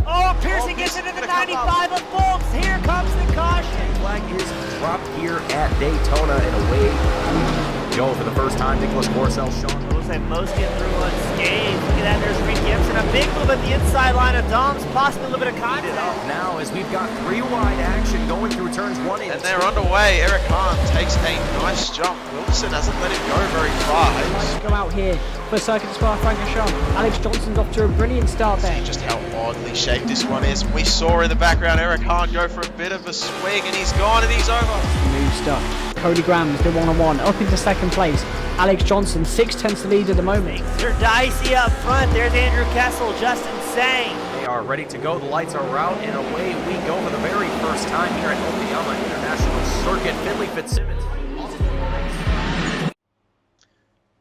Oh, Pearson gets into the 95 of Bolts. Here comes the caution. Flag is dropped here at Daytona, and away we go for the first time. Nicholas Morcel, Sean. Looks like most get through unscathed. Look at that, there's Reed Gibson. A big move at the inside line of Dom's, possibly a little bit of contact. Now, as we've got three wide action going through turns 1 and 2. And they're underway. Eric Hahn takes a nice jump. Wilson hasn't let him go very far. Go out here for Circuit Spa, Francorchamps. Alex Johnson's off to a brilliant start there. See just how oddly shaped this one is. We saw in the background Eric Hahn go for a bit of a swing, and he's gone and he's over. Smooth stuff. Cody Graham's the one-on-one up into second place. Alex Johnson 6/10 lead at the moment. They're dicey up front. There's Andrew Kessel, Justin Sang. They are ready to go. The lights are out, and away we go for the very first time here at Okayama International Circuit. Finley Fitzsimmons.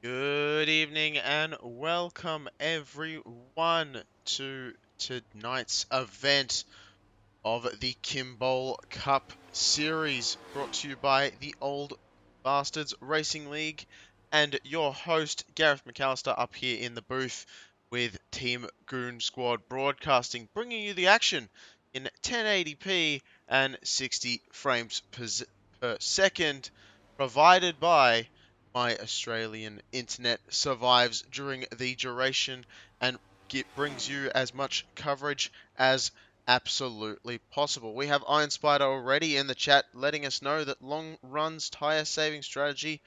Good evening and welcome everyone to tonight's event of the Kimball Cup Series, brought to you by the Old Bastards Racing League and your host Gareth McAllister up here in the booth with Team Goon Squad Broadcasting, bringing you the action in 1080p and 60 frames per second, provided by my Australian internet survives during the duration and brings you as much coverage as absolutely possible. We have Iron Spider already in the chat letting us know that long runs, tyre saving strategy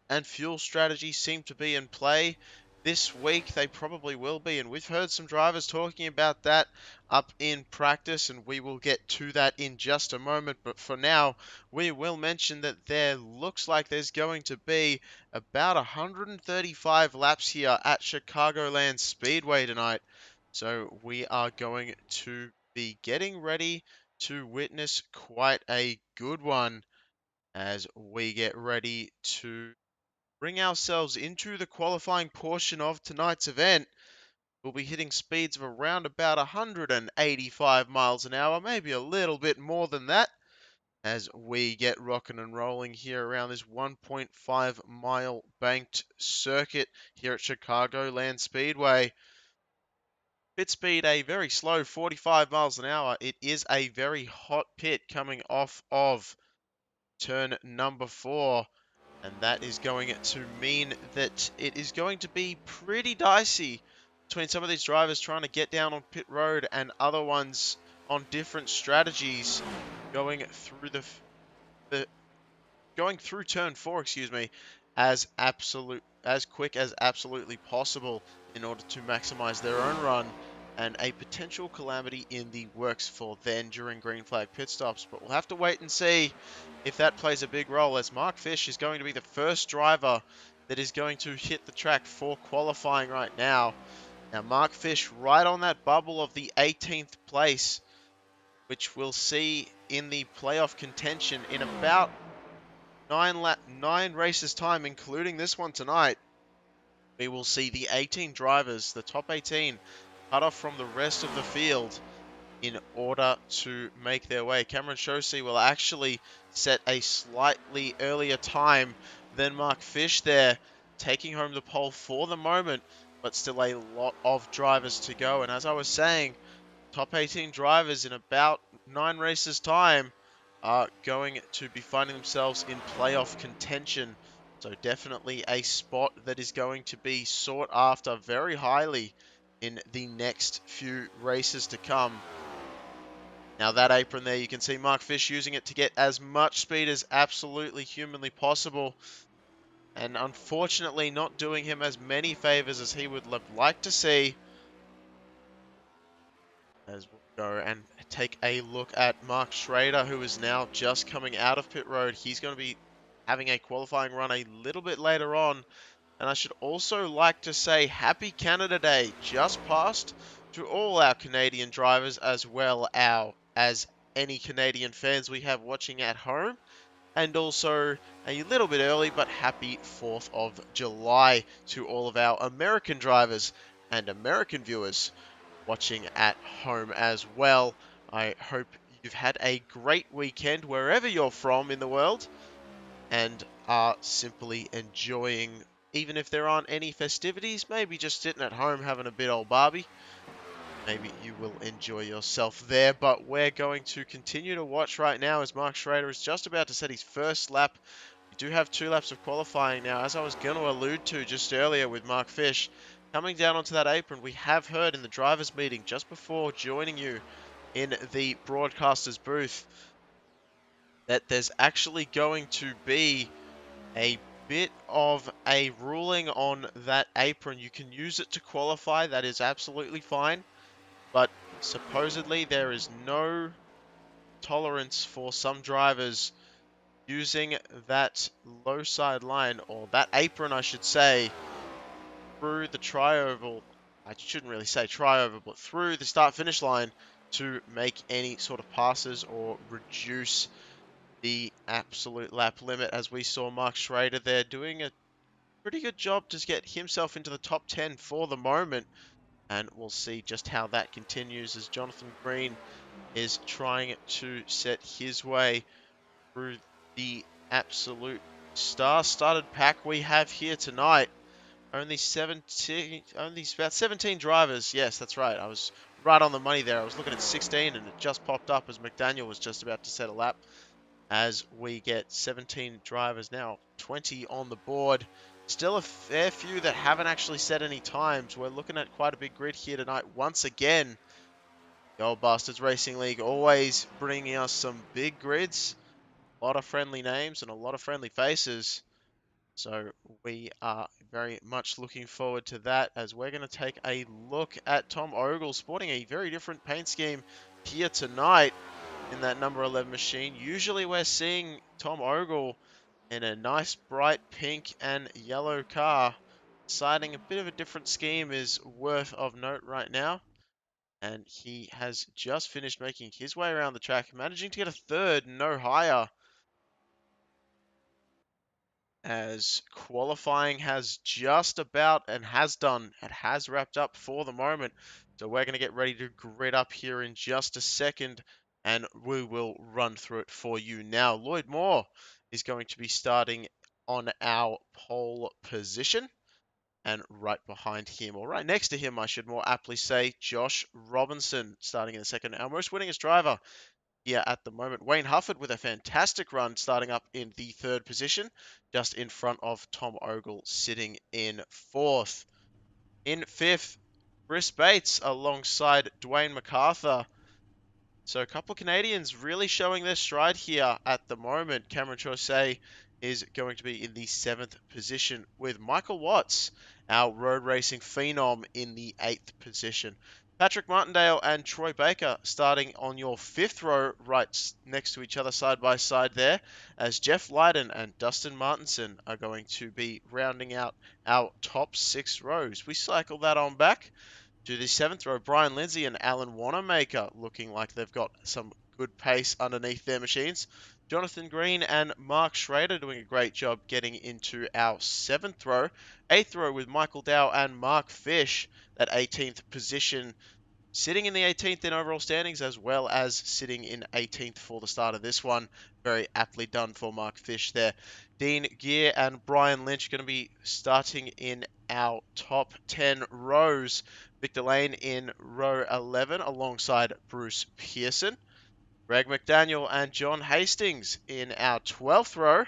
and fuel strategy seem to be in play. This week they probably will be, and we've heard some drivers talking about that up in practice, and we will get to that in just a moment. But for now, we will mention that there looks like there's going to be about 135 laps here at Chicagoland Speedway tonight. So we are going to be getting ready to witness quite a good one as we get ready to bring ourselves into the qualifying portion of tonight's event. We'll be hitting speeds of around about 185 miles an hour, maybe a little bit more than that, as we get rocking and rolling here around this 1.5 mile banked circuit here at Chicagoland Speedway. Pit speed a very slow 45 miles an hour. It is a very hot pit coming off of turn number 4. And that is going to mean that it is going to be pretty dicey between some of these drivers trying to get down on pit road and other ones on different strategies going through turn 4, as quick as absolutely possible in order to maximize their own run, and a potential calamity in the works for then during green flag pit stops. But we'll have to wait and see if that plays a big role, as Mark Fish is going to be the first driver that is going to hit the track for qualifying right now. Now, Mark Fish right on that bubble of the 18th place, which we'll see in the playoff contention in about 9 races time, including this one tonight. We will see the 18 drivers, the top 18, cut off from the rest of the field in order to make their way. Cameron Shosey will actually set a slightly earlier time than Mark Fish there, taking home the pole for the moment, but still a lot of drivers to go. And as I was saying, top 18 drivers in about 9 races time are going to be finding themselves in playoff contention. So definitely a spot that is going to be sought after very highly in the next few races to come. Now that apron there, you can see Mark Fish using it to get as much speed as absolutely humanly possible, and unfortunately not doing him as many favors as he would like to see. As we'll go and take a look at Mark Schrader, who is now just coming out of pit road. He's going to be having a qualifying run a little bit later on. And I should also like to say Happy Canada Day just passed to all our Canadian drivers, as well as any Canadian fans we have watching at home. And also a little bit early, but happy 4th of July to all of our American drivers and American viewers watching at home as well. I hope you've had a great weekend wherever you're from in the world and are simply enjoying even if there aren't any festivities, maybe just sitting at home having a bit old Barbie. Maybe you will enjoy yourself there, but we're going to continue to watch right now as Mark Schrader is just about to set his first lap. We do have 2 laps of qualifying now, as I was going to allude to just earlier with Mark Fish. Coming down onto that apron, we have heard in the drivers' meeting just before joining you in the broadcaster's booth that there's actually going to be a bit of a ruling on that apron. You can use it to qualify, that is absolutely fine, but supposedly there is no tolerance for some drivers using that low side line, or that apron I should say, through the tri-oval. I shouldn't really say tri-oval, but through the start-finish line to make any sort of passes or reduce the absolute lap limit, as we saw Mark Schrader there doing a pretty good job to get himself into the top 10 for the moment. And we'll see just how that continues as Jonathan Green is trying to set his way through the absolute star-studded pack we have here tonight. Only about 17 drivers. Yes, that's right. I was right on the money there. I was looking at 16 and it just popped up as McDaniel was just about to set a lap. As we get 17 drivers now, 20 on the board. Still a fair few that haven't actually set any times. We're looking at quite a big grid here tonight once again. The Old Bastards Racing League always bringing us some big grids. A lot of friendly names and a lot of friendly faces. So we are very much looking forward to that, as we're going to take a look at Tom Ogle sporting a very different paint scheme here tonight in that number 11 machine. Usually we're seeing Tom Ogle in a nice bright pink and yellow car. Deciding a bit of a different scheme is worth of note right now. And he has just finished making his way around the track, managing to get a third, no higher, as qualifying has just about and has done, it has wrapped up for the moment. So we're going to get ready to grid up here in just a second, and we will run through it for you now. Lloyd Moore is going to be starting on our pole position, and right behind him, or right next to him, I should more aptly say, Josh Robinson starting in the second. Our most winningest driver here at the moment, Wayne Hufford, with a fantastic run starting up in the third position, just in front of Tom Ogle sitting in fourth. In fifth, Chris Bates alongside Dwayne MacArthur. So a couple of Canadians really showing their stride here at the moment. Cameron Chaussee is going to be in the 7th position, with Michael Watts, our road racing phenom, in the 8th position. Patrick Martindale and Troy Baker starting on your 5th row, right next to each other side by side there, as Jeff Lydon and Dustin Martinson are going to be rounding out our top 6 rows. We cycle that on back to the 7th row. Brian Lindsay and Alan Wanamaker looking like they've got some good pace underneath their machines. Jonathan Green and Mark Schrader doing a great job getting into our 7th row. 8th row with Michael Dow and Mark Fish, that 18th position, sitting in the 18th in overall standings, as well as sitting in 18th for the start of this one. Very aptly done for Mark Fish there. Dean Gear and Brian Lynch going to be starting in our top 10 rows. Victor Lane in row 11 alongside Bruce Pearson. Greg McDaniel and John Hastings in our 12th row.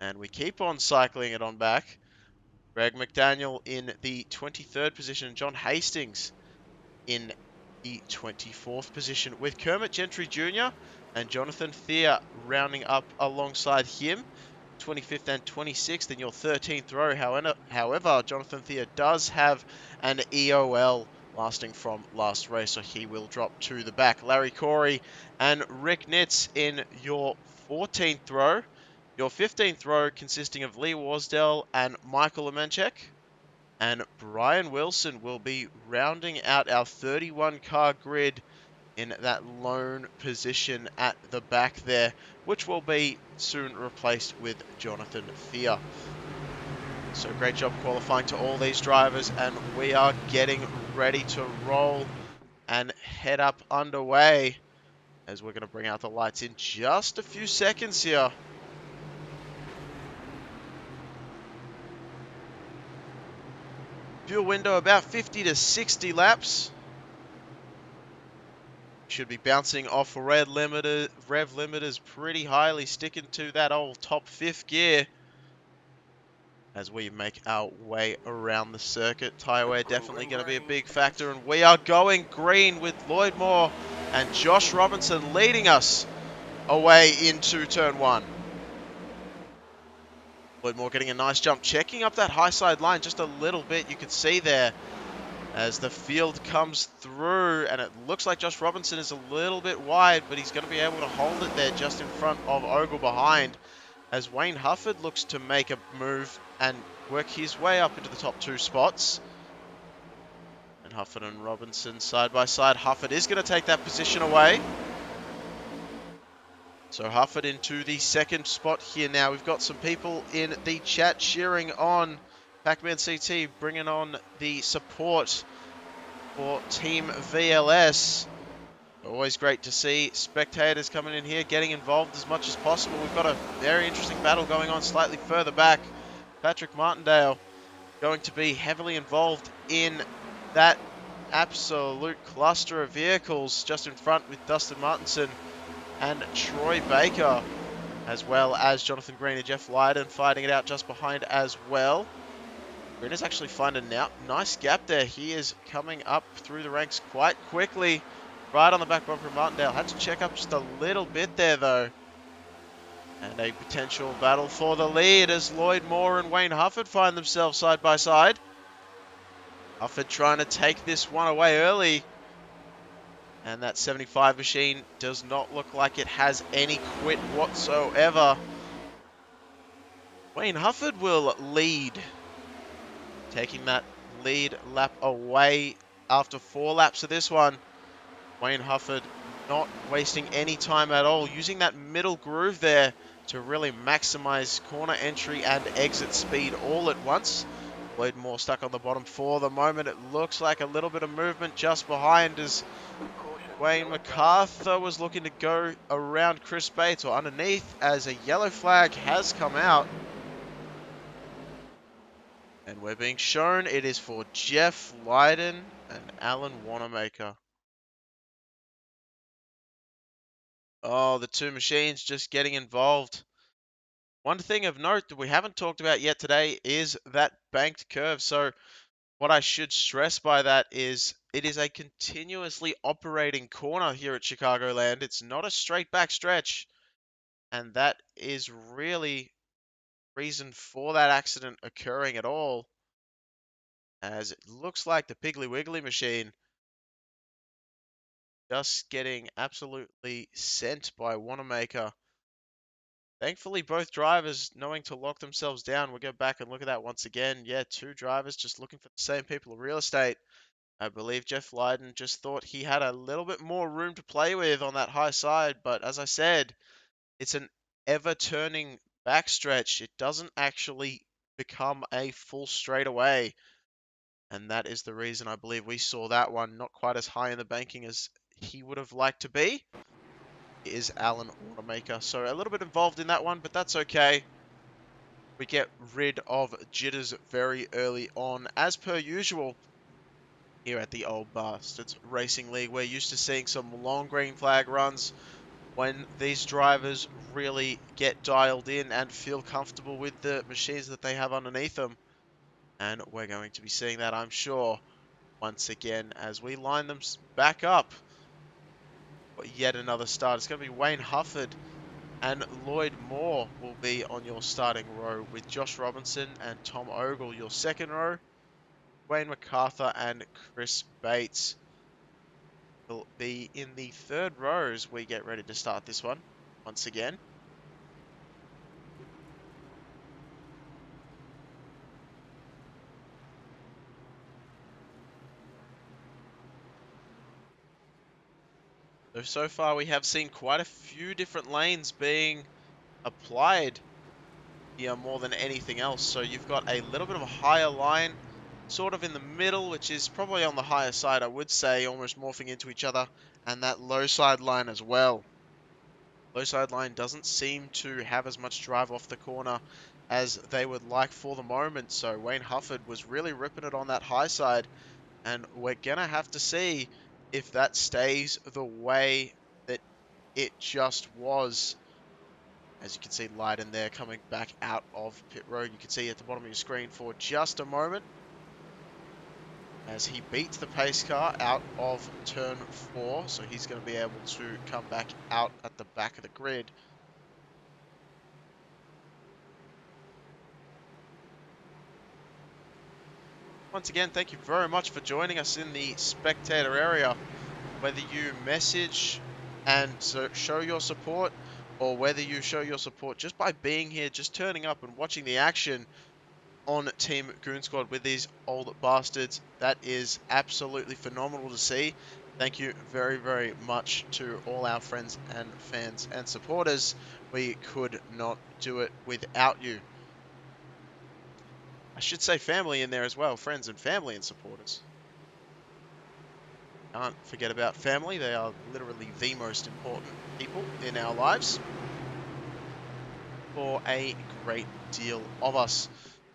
And we keep on cycling it on back. Greg McDaniel in the 23rd position. John Hastings in the 24th position, with Kermit Gentry Jr. and Jonathan Thea rounding up alongside him, 25th and 26th in your 13th row. However, Jonathan Thea does have an EOL lasting from last race, so he will drop to the back. Larry Corey and Rick Nitz in your 14th row. Your 15th row consisting of Lee Wasdell and Michael Lemenchek. And Brian Wilson will be rounding out our 31 car grid in that lone position at the back there, which will be soon replaced with Jonathan Thea. So great job qualifying to all these drivers, and we are getting ready to roll and head up underway, as we're going to bring out the lights in just a few seconds here. Fuel window about 50 to 60 laps. Should be bouncing off rev limiters pretty highly, sticking to that old top 5th gear as we make our way around the circuit. Tyre wear definitely going to be a big factor, and we are going green with Lloyd Moore and Josh Robinson leading us away into turn 1. Lloyd Moore getting a nice jump, checking up that high side line just a little bit. You can see there as the field comes through, and it looks like Josh Robinson is a little bit wide, but he's going to be able to hold it there just in front of Ogle behind, as Wayne Hufford looks to make a move and work his way up into the top 2 spots. And Hufford and Robinson side by side. Hufford is going to take that position away. So Hufford into the 2nd spot here now. We've got some people in the chat cheering on Pac-Man CT, bringing on the support for Team VLS. Always great to see spectators coming in here, getting involved as much as possible. We've got a very interesting battle going on slightly further back. Patrick Martindale going to be heavily involved in that absolute cluster of vehicles just in front with Dustin Martinson and Troy Baker, as well as Jonathan Green and Jeff Lydon fighting it out just behind as well. Green has actually found a nice gap there. He is coming up through the ranks quite quickly. Right on the back bumper of Martindale. Had to check up just a little bit there, though. And a potential battle for the lead as Lloyd Moore and Wayne Hufford find themselves side by side. Hufford trying to take this one away early. And that 75 machine does not look like it has any quit whatsoever. Wayne Hufford will lead, taking that lead lap away after 4 laps of this one. Wayne Hufford not wasting any time at all, using that middle groove there to really maximize corner entry and exit speed all at once. Lloyd Moore stuck on the bottom for the moment. It looks like a little bit of movement just behind as Wayne MacArthur was looking to go around Chris Bates or underneath, as a yellow flag has come out. And we're being shown it is for Jeff Lydon and Alan Wanamaker. Oh, the 2 machines just getting involved. One thing of note that we haven't talked about yet today is that banked curve. So what I should stress by that is it is a continuously operating corner here at Chicagoland. It's not a straight back stretch. And that is really reason for that accident occurring at all, as it looks like the Piggly Wiggly machine just getting absolutely sent by Wanamaker. Thankfully, both drivers knowing to lock themselves down. We'll go back and look at that once again. Yeah, 2 drivers just looking for the same people of real estate. I believe Jeff Lydon just thought he had a little bit more room to play with on that high side. But as I said, it's an ever-turning backstretch. It doesn't actually become a full straightaway. And that is the reason I believe we saw that one not quite as high in the banking as he would have liked to be. Is Alan Wanamaker. So a little bit involved in that one, but that's okay. We get rid of jitters very early on, as per usual. Here at the Old Bastards Racing League, we're used to seeing some long green flag runs when these drivers really get dialed in and feel comfortable with the machines that they have underneath them. And we're going to be seeing that, I'm sure, once again as we line them back up for yet another start. It's going to be Wayne Hufford and Lloyd Moore will be on your starting row, with Josh Robinson and Tom Ogle your second row. Wayne MacArthur and Chris Bates will be in the third row as we get ready to start this one once again. So far we have seen quite a few different lanes being applied here more than anything else. So you've got a little bit of a higher line sort of in the middle, which is probably on the higher side, I would say, almost morphing into each other, and that low side line as well. Low side line doesn't seem to have as much drive off the corner as they would like for the moment. So Wayne Hufford was really ripping it on that high side, and we're gonna have to see if that stays the way that it just was. As you can see, Leiden there coming back out of pit road. You can see at the bottom of your screen for just a moment as he beats the pace car out of turn 4. So he's going to be able to come back out at the back of the grid. Once again, thank you very much for joining us in the spectator area. Whether you message and show your support, or whether you show your support just by being here, just turning up and watching the action on Team Goon Squad with these old bastards, that is absolutely phenomenal to see. Thank you very, very much to all our friends and fans and supporters. We could not do it without you. I should say family in there as well, friends and family and supporters. Can't forget about family. They are literally the most important people in our lives for a great deal of us.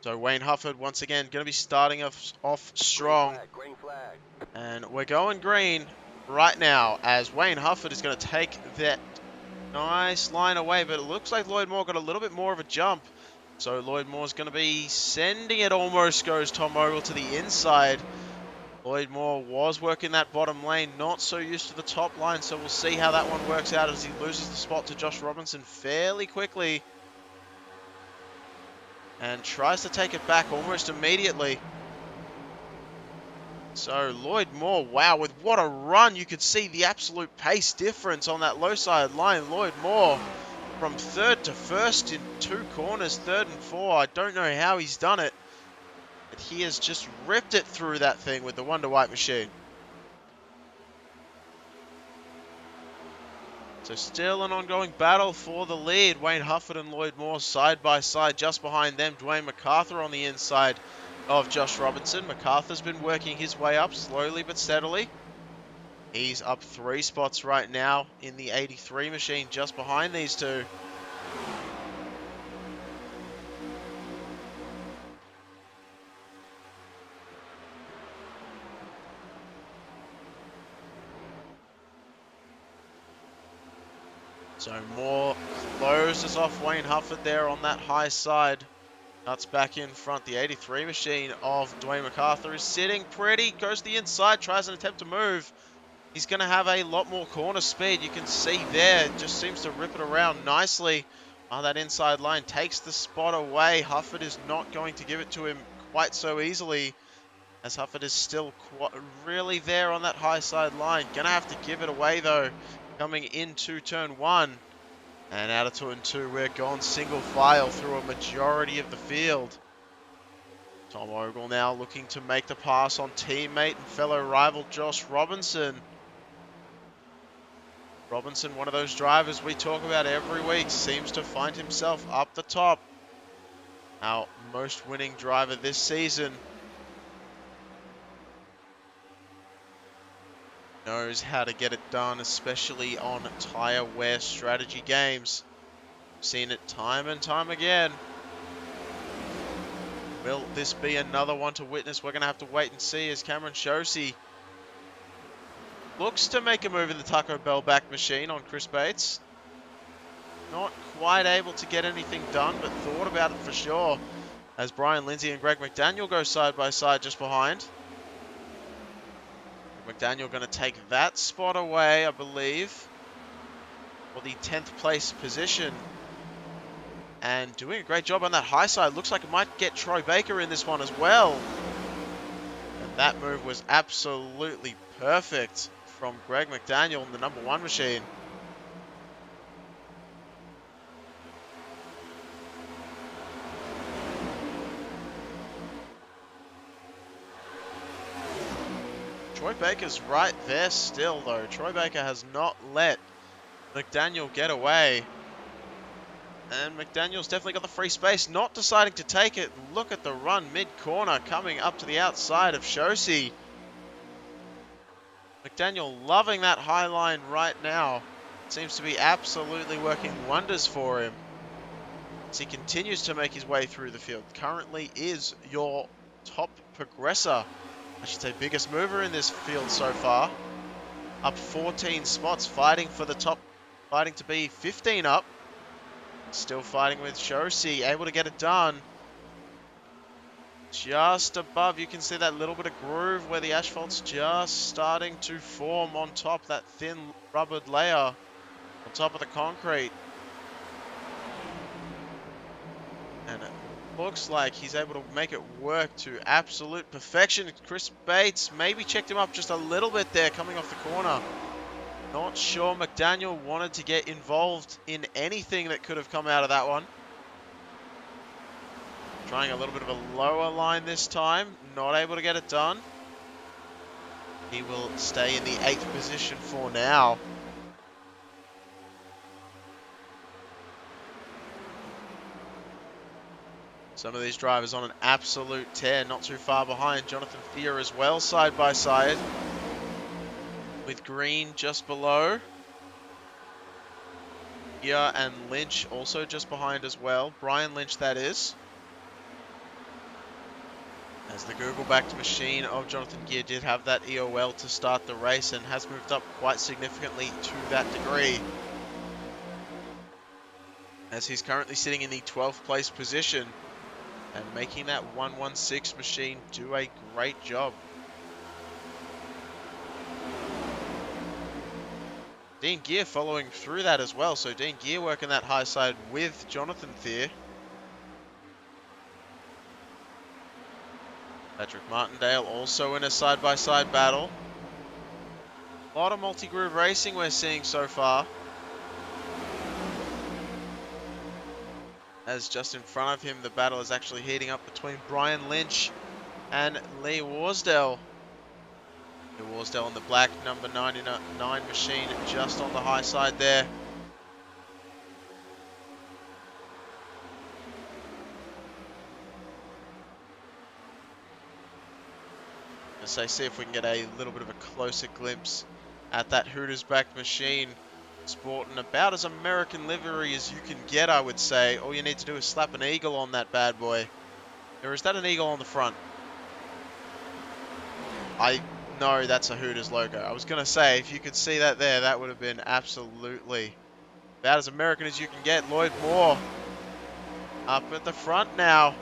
So Wayne Hufford, once again, going to be starting off strong. Green flag. And we're going green right now as Wayne Hufford is going to take that nice line away. But it looks like Lloyd Moore got a little bit more of a jump. So Lloyd Moore's going to be sending it, almost goes Tom Ogle to the inside. Lloyd Moore was working that bottom lane, not so used to the top line, so we'll see how that one works out as he loses the spot to Josh Robinson fairly quickly. And tries to take it back almost immediately. So Lloyd Moore, wow, with what a run. You could see the absolute pace difference on that low side line. Lloyd Moore from third to first in 2 corners, 3rd and 4. I don't know how he's done it. But he has just ripped it through that thing with the Wonder White machine. So still an ongoing battle for the lead. Wayne Hufford and Lloyd Moore side by side. Just behind them, Dwayne MacArthur on the inside of Josh Robinson. MacArthur's been working his way up slowly but steadily. He's up 3 spots right now in the 83 machine just behind these two. So Moore closes off Wayne Hufford there on that high side. Cuts back in front. The 83 machine of Dwayne MacArthur is sitting pretty. Goes to the inside. Tries an attempt to move. He's going to have a lot more corner speed. You can see there. Just seems to rip it around nicely. That inside line takes the spot away. Hufford is not going to give it to him quite so easily, as Hufford is still really there on that high side line. Going to have to give it away though. Coming into turn 1. And out of turn 2, we're gone single file through a majority of the field. Tom Ogle now looking to make the pass on teammate and fellow rival Josh Robinson. Robinson, one of those drivers we talk about every week, seems to find himself up the top. Our most winning driver this season. Knows how to get it done, especially on tire wear strategy games. Seen it time and time again. Will this be another one to witness? We're going to have to wait and see as Cameron Shosey looks to make a move in the Taco Bell back machine on Chris Bates. Not quite able to get anything done, but thought about it for sure. As Brian Lindsay and Greg McDaniel go side by side just behind. McDaniel going to take that spot away, I believe, for the 10th place position. And doing a great job on that high side. Looks like it might get Troy Baker in this one as well. And that move was absolutely perfect from Greg McDaniel in the number 1 machine. Troy Baker's right there still, though. Troy Baker has not let McDaniel get away. And McDaniel's definitely got the free space, not deciding to take it. Look at the run mid-corner coming up to the outside of Shosey. McDaniel loving that high line right now. Seems to be absolutely working wonders for him. as he continues to make his way through the field. Currently is your top progressor, I should say biggest mover in this field so far. Up 14 spots, fighting for the top, fighting to be 15 up. Still fighting with Shosi, able to get it done. Just above, you can see that little bit of groove where the asphalt's just starting to form on top, that thin rubbered layer on top of the concrete. And it looks like he's able to make it work to absolute perfection. Chris Bates maybe checked him up just a little bit there coming off the corner. Not sure McDaniel wanted to get involved in anything that could have come out of that one. Trying a little bit of a lower line this time. Not able to get it done. He will stay in the 8th position for now. Some of these drivers on an absolute tear, not too far behind. Jonathan Thier as well, side by side. With Green just below. Thier and Lynch also just behind as well. Brian Lynch, that is. As the Google-backed machine of Jonathan Gear did have that EOL to start the race and has moved up quite significantly to that degree. As he's currently sitting in the 12th place position and making that 116 machine do a great job. Dean Gear following through that as well, so Dean Gear working that high side with Jonathan Thier. Patrick Martindale also in a side-by-side battle. A lot of multi-groove racing we're seeing so far. As just in front of him, the battle is actually heating up between Brian Lynch and Lee Warsdell. Lee Warsdell in the black number 99 machine just on the high side there. Say, see if we can get a little bit of a closer glimpse at that Hooters-backed machine, sporting about as American livery as you can get, I would say. All you need to do is slap an eagle on that bad boy. Or is that an eagle on the front? I know that's a Hooters logo. I was going to say, if you could see that there, that would have been absolutely about as American as you can get. Lloyd Moore up at the front now.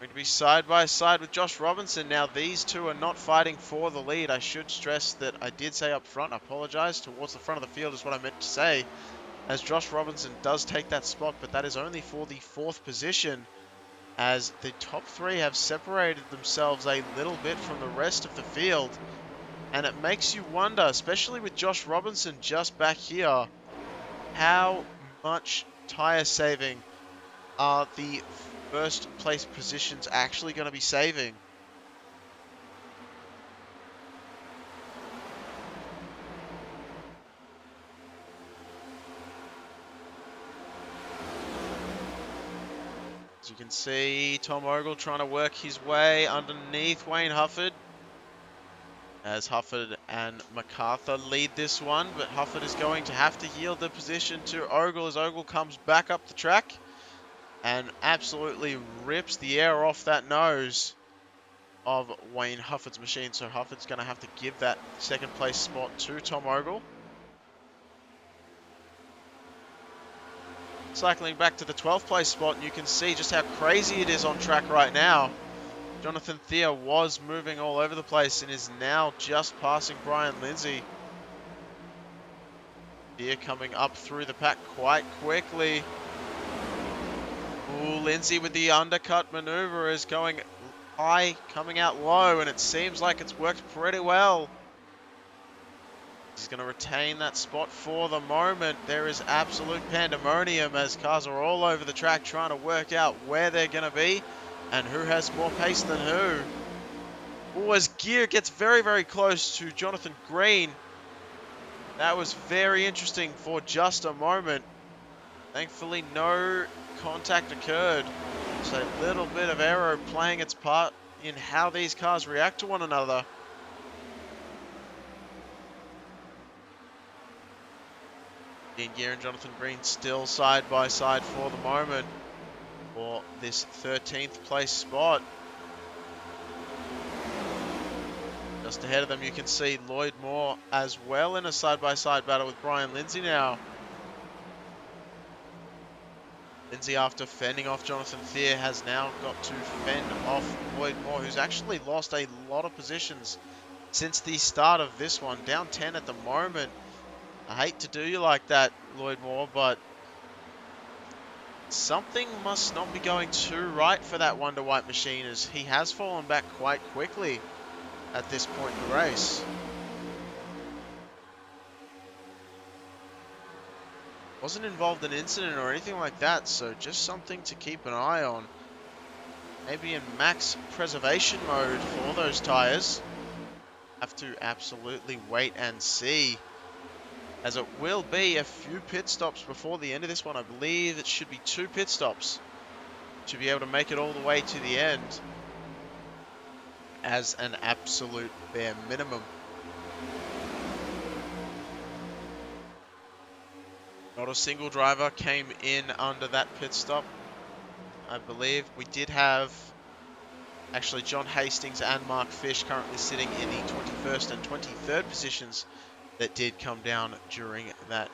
Going to be side by side with Josh Robinson. Now these two are not fighting for the lead. I should stress that I did say up front, I apologize, towards the front of the field is what I meant to say, as Josh Robinson does take that spot, but that is only for the 4th position, as the top 3 have separated themselves a little bit from the rest of the field. And it makes you wonder, especially with Josh Robinson just back here, how much tire saving are the first place positions actually going to be saving. As you can see, Tom Ogle trying to work his way underneath Wayne Hufford. As Hufford and MacArthur lead this one, but Hufford is going to have to yield the position to Ogle as Ogle comes back up the track and absolutely rips the air off that nose of Wayne Hufford's machine. So Hufford's going to have to give that 2nd place spot to Tom Ogle. Cycling back to the 12th place spot, and you can see just how crazy it is on track right now. Jonathan Thier was moving all over the place and is now just passing Brian Lindsay. Thier coming up through the pack quite quickly. Ooh, Lindsay with the undercut maneuver is going high, coming out low, and it seems like it's worked pretty well. He's going to retain that spot for the moment. There is absolute pandemonium as cars are all over the track trying to work out where they're going to be and who has more pace than who. Ooh, as Gear gets very, very close to Jonathan Green. That was very interesting for just a moment. Thankfully, no contact occurred. So a little bit of aero playing its part in how these cars react to one another. Ian Gear and Jonathan Green still side by side for the moment for this 13th place spot. Just ahead of them, you can see Lloyd Moore as well in a side-by-side battle with Brian Lindsay now. Lindsay, after fending off Jonathan Thier, has now got to fend off Lloyd Moore, who's actually lost a lot of positions since the start of this one. Down 10 at the moment. I hate to do you like that, Lloyd Moore, but something must not be going too right for that Wonder White machine, as he has fallen back quite quickly at this point in the race. Wasn't involved in an incident or anything like that, so just something to keep an eye on. Maybe in max preservation mode for those tyres. Have to absolutely wait and see, as it will be a few pit stops before the end of this one. I believe it should be 2 pit stops to be able to make it all the way to the end as an absolute bare minimum. Not a single driver came in under that pit stop. I believe we did have actually John Hastings and Mark Fish currently sitting in the 21st and 23rd positions that did come down during that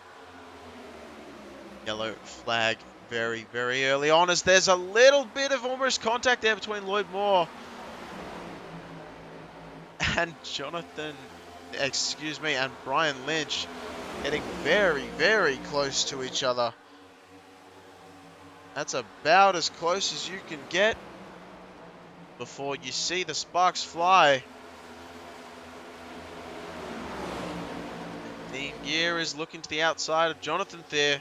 yellow flag very, very early on, as there's a little bit of almost contact there between Lloyd Moore and and Brian Lynch, getting very, very close to each other. That's about as close as you can get before you see the sparks fly. Dean Gear is looking to the outside of Jonathan Thier,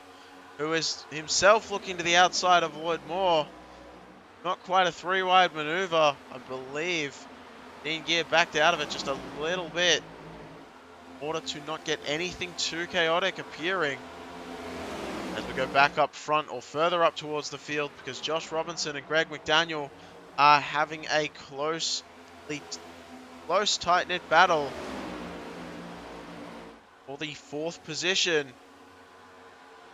who is himself looking to the outside of Lloyd Moore. Not quite a 3-wide maneuver, I believe. Dean Gear backed out of it just a little bit in order to not get anything too chaotic appearing. As we go back up front, or further up towards the field, because Josh Robinson and Greg McDaniel are having a close, tight-knit battle for the 4th position.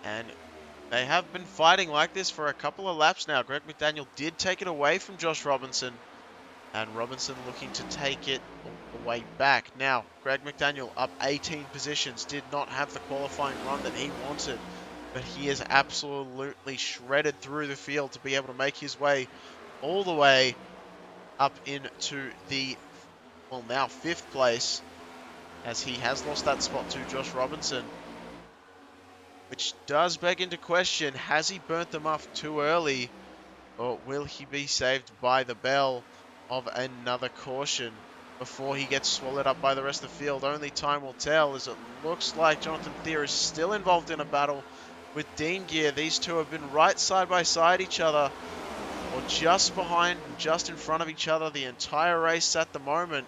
And they have been fighting like this for a couple of laps now. Greg McDaniel did take it away from Josh Robinson, and Robinson looking to take it all the way back. Now, Greg McDaniel up 18 positions, did not have the qualifying run that he wanted, but he is absolutely shredded through the field to be able to make his way all the way up into the, well, now 5th place, as he has lost that spot to Josh Robinson. Which does beg into question, has he burnt them off too early, or will he be saved by the bell of another caution before he gets swallowed up by the rest of the field? Only time will tell, as it looks like Jonathan Thier is still involved in a battle with Dean Gear. These two have been right side by side each other, or just behind and just in front of each other the entire race at the moment.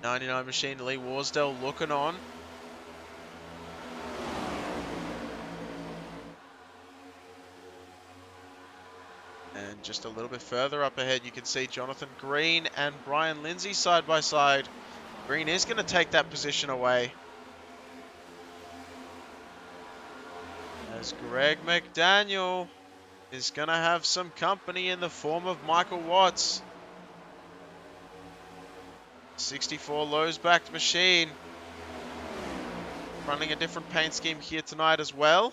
99 machine Lee Warsdale looking on. And just a little bit further up ahead, you can see Jonathan Green and Brian Lindsay side by side. Green is going to take that position away, as Greg McDaniel is going to have some company in the form of Michael Watts. 64 Lowe's backed machine, running a different paint scheme here tonight as well.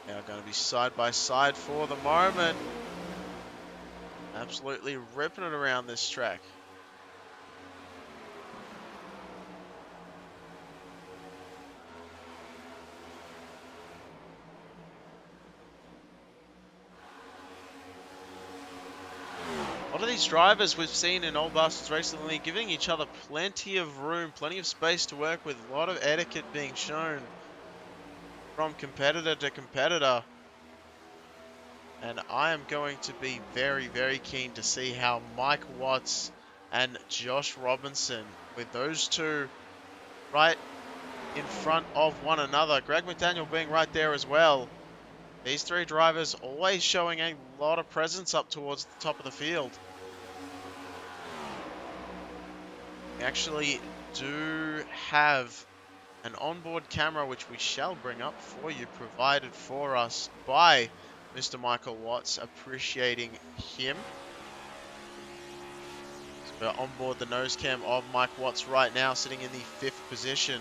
Now going to be side by side for the moment. Absolutely ripping it around this track. A lot of these drivers we've seen in Old Bastards recently giving each other plenty of room, plenty of space to work with, a lot of etiquette being shown from competitor to competitor. And I am going to be very, very keen to see how Mike Watts and Josh Robinson, with those two right in front of one another. Greg McDaniel being right there as well. These three drivers always showing a lot of presence up towards the top of the field. We actually do have an onboard camera, which we shall bring up for you, provided for us by Mr. Michael Watts, appreciating him. So we're onboard the nose cam of Mike Watts right now, sitting in the 5th position.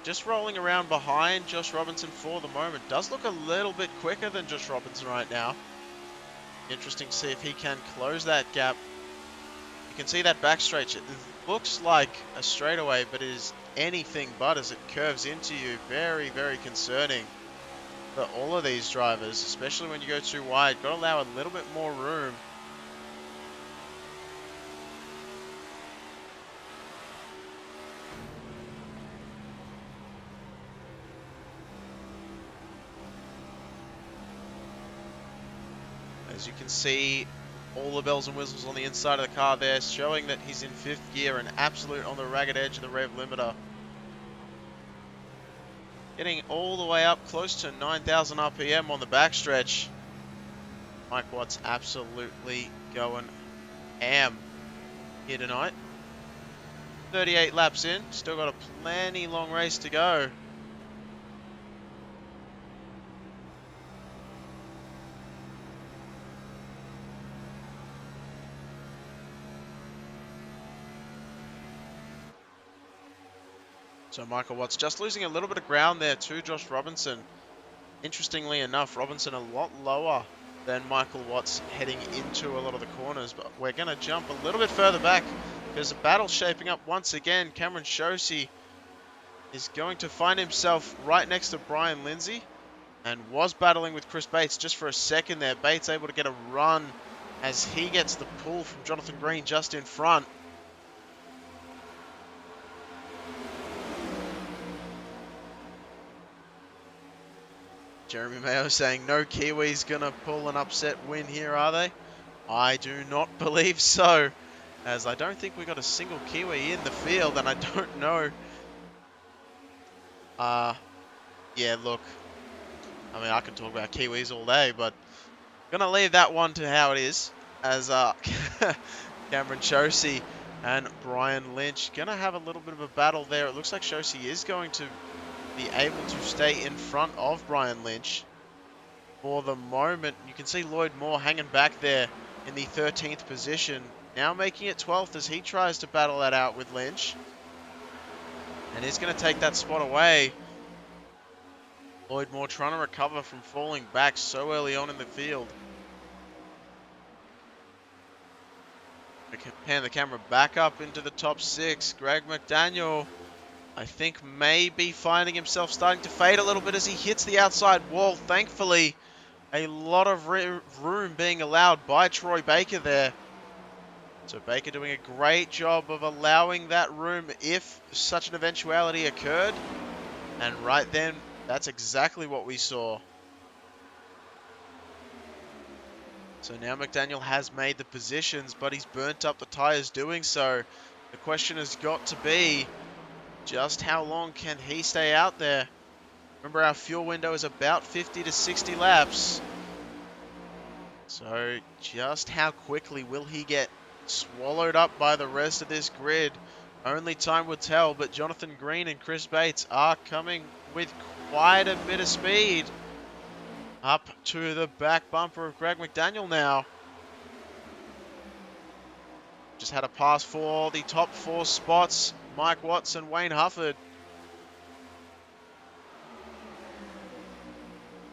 Just rolling around behind Josh Robinson for the moment. Does look a little bit quicker than Josh Robinson right now. Interesting to see if he can close that gap. You can see that backstretch. It looks like a straightaway, but it is anything but as it curves into you. Very, very concerning for all of these drivers, especially when you go too wide. Got to allow a little bit more room. As you can see, all the bells and whistles on the inside of the car there, showing that he's in 5th gear and absolute on the ragged edge of the rev limiter. Getting all the way up close to 9,000 RPM on the backstretch. Mike Watts absolutely going ham here tonight. 38 laps in, still got a plenty long race to go. So Michael Watts just losing a little bit of ground there to Josh Robinson. Interestingly enough, Robinson a lot lower than Michael Watts heading into a lot of the corners. But we're going to jump a little bit further back because the battle's shaping up once again. Cameron Shosey is going to find himself right next to Brian Lindsay and was battling with Chris Bates just for a second there. Bates able to get a run as he gets the pull from Jonathan Green just in front. Jeremy Mayo saying no Kiwis gonna pull an upset win here, are they? I do not believe so, as I don't think we got a single Kiwi in the field, and I don't know. Yeah, look, I mean, I can talk about Kiwis all day, but gonna leave that one to how it is, as Cameron Shosey and Brian Lynch gonna have a little bit of a battle there. It looks like Shosey is going to be able to stay in front of Brian Lynch for the moment. You can see Lloyd Moore hanging back there in the 13th position, now making it 12th as he tries to battle that out with Lynch, and he's going to take that spot away. Lloyd Moore trying to recover from falling back so early on in the field. I can pan the camera back up into the top 6. Greg McDaniel, I think, maybe finding himself starting to fade a little bit as he hits the outside wall. Thankfully, a lot of room being allowed by Troy Baker there. So Baker doing a great job of allowing that room if such an eventuality occurred. And right then, that's exactly what we saw. So now McDaniel has made the positions, but he's burnt up the tires doing so. The question has got to be, just how long can he stay out there? Remember, our fuel window is about 50 to 60 laps. So just how quickly will he get swallowed up by the rest of this grid? Only time will tell, but Jonathan Green and Chris Bates are coming with quite a bit of speed. Up to the back bumper of Greg McDaniel now. Just had a pass for the top 4 spots. Mike Watts and Wayne Hufford.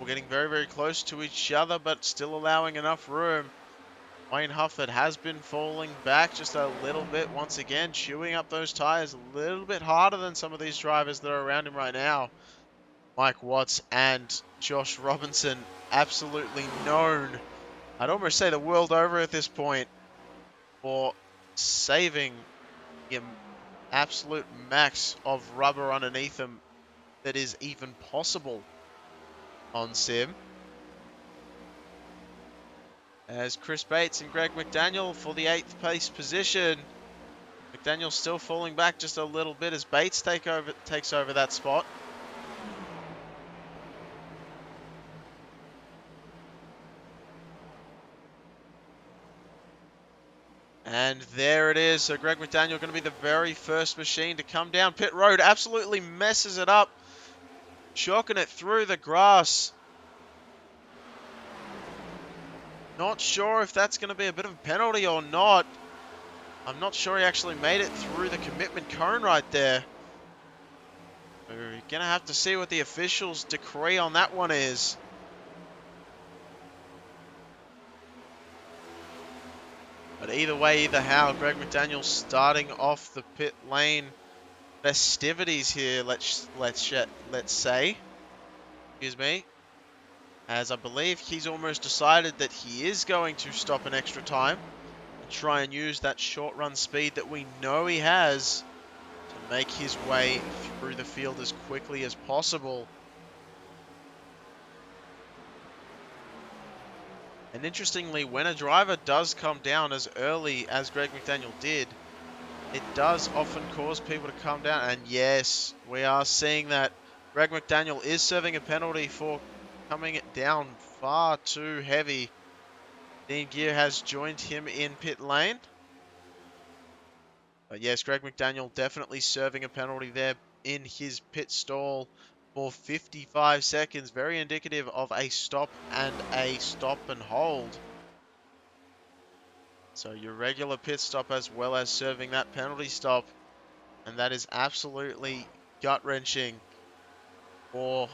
We're getting very, very close to each other, but still allowing enough room. Wayne Hufford has been falling back just a little bit once again, chewing up those tires a little bit harder than some of these drivers that are around him right now. Mike Watts and Josh Robinson, absolutely known, I'd almost say the world over at this point, for saving the absolute max of rubber underneath them that is even possible on sim. As Chris Bates and Greg McDaniel for the 8th place position. McDaniel still falling back just a little bit as Bates takes over that spot. And there it is. So Greg McDaniel going to be the very first machine to come down pit road. Absolutely messes it up. Chalking it through the grass. Not sure if that's going to be a bit of a penalty or not. I'm not sure he actually made it through the commitment cone right there. We're going to have to see what the officials' decree on that one is. But either way, either how, Greg McDaniel starting off the pit lane festivities here, let's say. Excuse me. As I believe he's almost decided that he is going to stop an extra time and try and use that short run speed that we know he has to make his way through the field as quickly as possible. And interestingly, when a driver does come down as early as Greg McDaniel did, it does often cause people to come down. And yes, we are seeing that Greg McDaniel is serving a penalty for coming down far too heavy. Dean Gear has joined him in pit lane. But yes, Greg McDaniel definitely serving a penalty there in his pit stall for 55 seconds. Very indicative of a stop and hold. So your regular pit stop as well as serving that penalty stop. And that is absolutely gut-wrenching for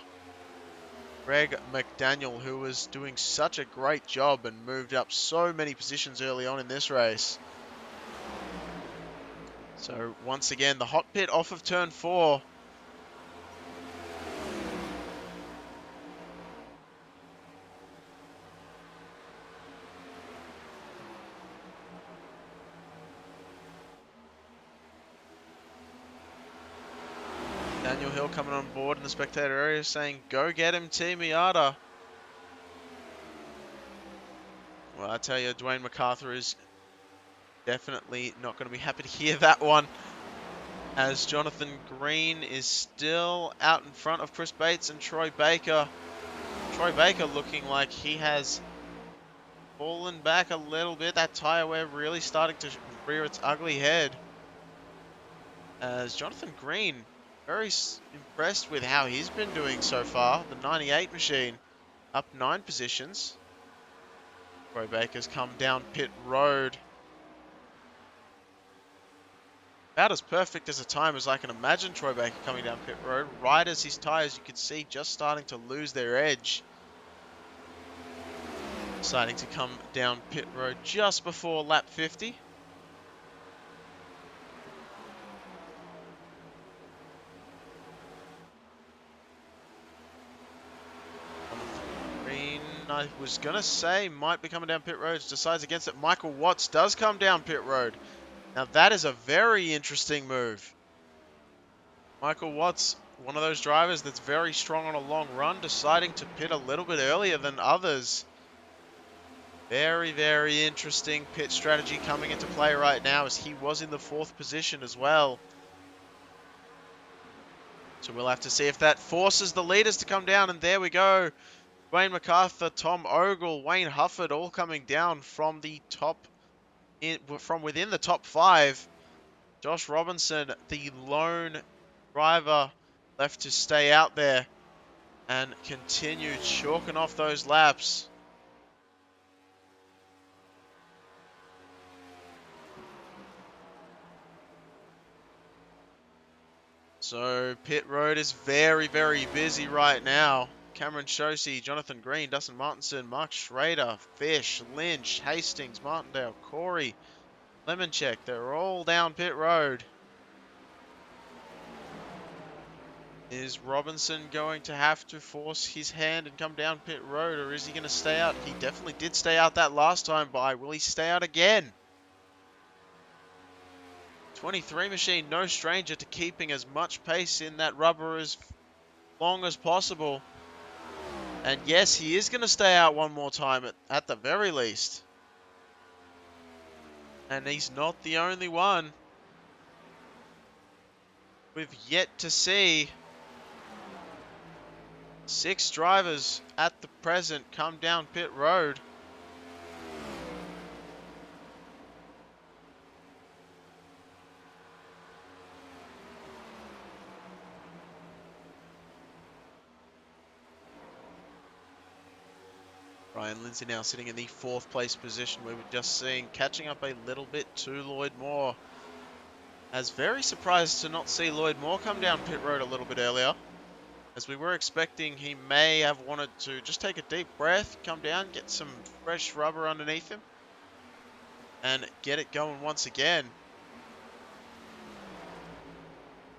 Greg McDaniel, who was doing such a great job and moved up so many positions early on in this race. So once again, the hot pit off of turn 4. Daniel Hill coming on board in the spectator area saying, "Go get him, Team Miata." Well, I tell you, Dwayne MacArthur is definitely not going to be happy to hear that one, as Jonathan Green is still out in front of Chris Bates and Troy Baker. Troy Baker looking like he has fallen back a little bit. That tyre wear really starting to rear its ugly head. As Jonathan Green, very impressed with how he's been doing so far. The 98 machine up 9 positions. Troy Baker's come down pit road. About as perfect as a time as I can imagine Troy Baker coming down pit road. Right as his tyres, you could see, just starting to lose their edge. Deciding to come down pit road just before lap 50. Green, I was going to say, might be coming down pit road. Decides against it. Michael Watts does come down pit road. Now that is a very interesting move. Michael Watts, one of those drivers that's very strong on a long run, deciding to pit a little bit earlier than others. Very, very interesting pit strategy coming into play right now, as he was in the 4th position as well. So we'll have to see if that forces the leaders to come down, and there we go. Wayne MacArthur, Tom Ogle, Wayne Hufford all coming down from the top, from within the top 5. Josh Robinson, the lone driver left to stay out there and continue chalking off those laps. So pit road is very, very busy right now. Cameron Shosey, Jonathan Green, Dustin Martinson, Mark Schrader, Fish, Lynch, Hastings, Martindale, Corey, Lemoncheck, they're all down pit road. Is Robinson going to have to force his hand and come down pit road, or is he going to stay out? He definitely did stay out that last time by. Will he stay out again? 23 machine, no stranger to keeping as much pace in that rubber as long as possible. And yes, he is going to stay out one more time at the very least. And he's not the only one. We've yet to see 6 drivers at the present come down pit road. Brian Lindsay now sitting in the 4th place position. We were just seeing, catching up a little bit to Lloyd Moore. As very surprised to not see Lloyd Moore come down pit road a little bit earlier. As we were expecting he may have wanted to just take a deep breath, come down, get some fresh rubber underneath him, and get it going once again.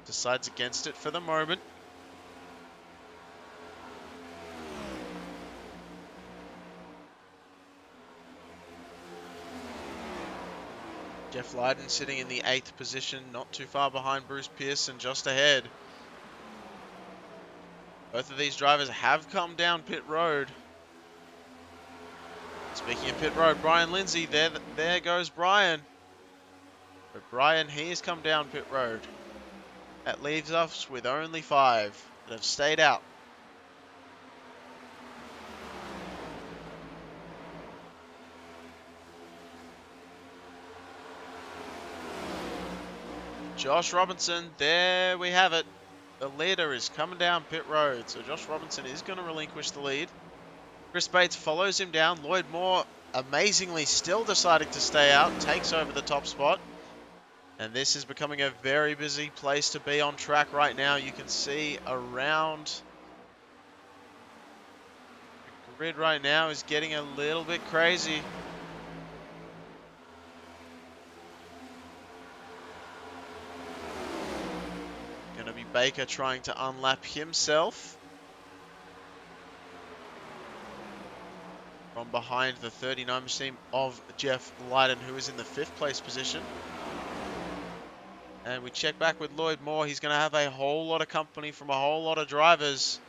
Decides against it for the moment. Jeff Lydon sitting in the 8th position, not too far behind Bruce Pearson, just ahead. Both of these drivers have come down pit road. Speaking of pit road, Brian Lindsay, there goes Brian. But Brian, he has come down pit road. That leaves us with only 5 that have stayed out. Josh Robinson, there we have it. The leader is coming down pit road, so Josh Robinson is going to relinquish the lead. Chris Bates follows him down. Lloyd Moore, amazingly, still deciding to stay out, takes over the top spot. And this is becoming a very busy place to be on track right now. You can see around the grid right now is getting a little bit crazy. Going to be Baker trying to unlap himself from behind the 39 machine of Jeff Lydon, who is in the 5th place position. And we check back with Lloyd Moore. He's going to have a whole lot of company from a whole lot of drivers.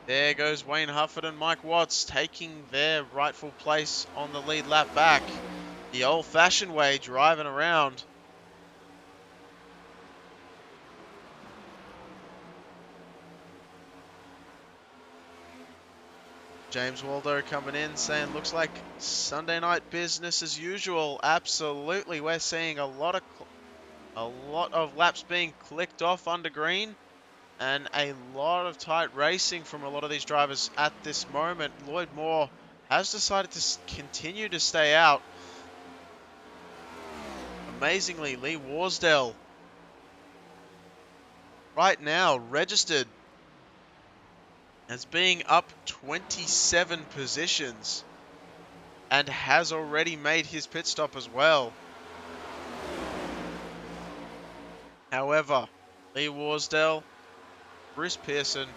There goes Wayne Hufford and Mike Watts taking their rightful place on the lead lap back. The old-fashioned way, driving around. James Waldo coming in saying, looks like Sunday night business as usual. Absolutely, we're seeing a lot of laps being clicked off under green, and a lot of tight racing from a lot of these drivers at this moment. Lloyd Moore has decided to continue to stay out. Amazingly, Lee Warsdale right now registered as being up 27 positions and has already made his pit stop as well. However, Lee Warsdale, Bruce Pearson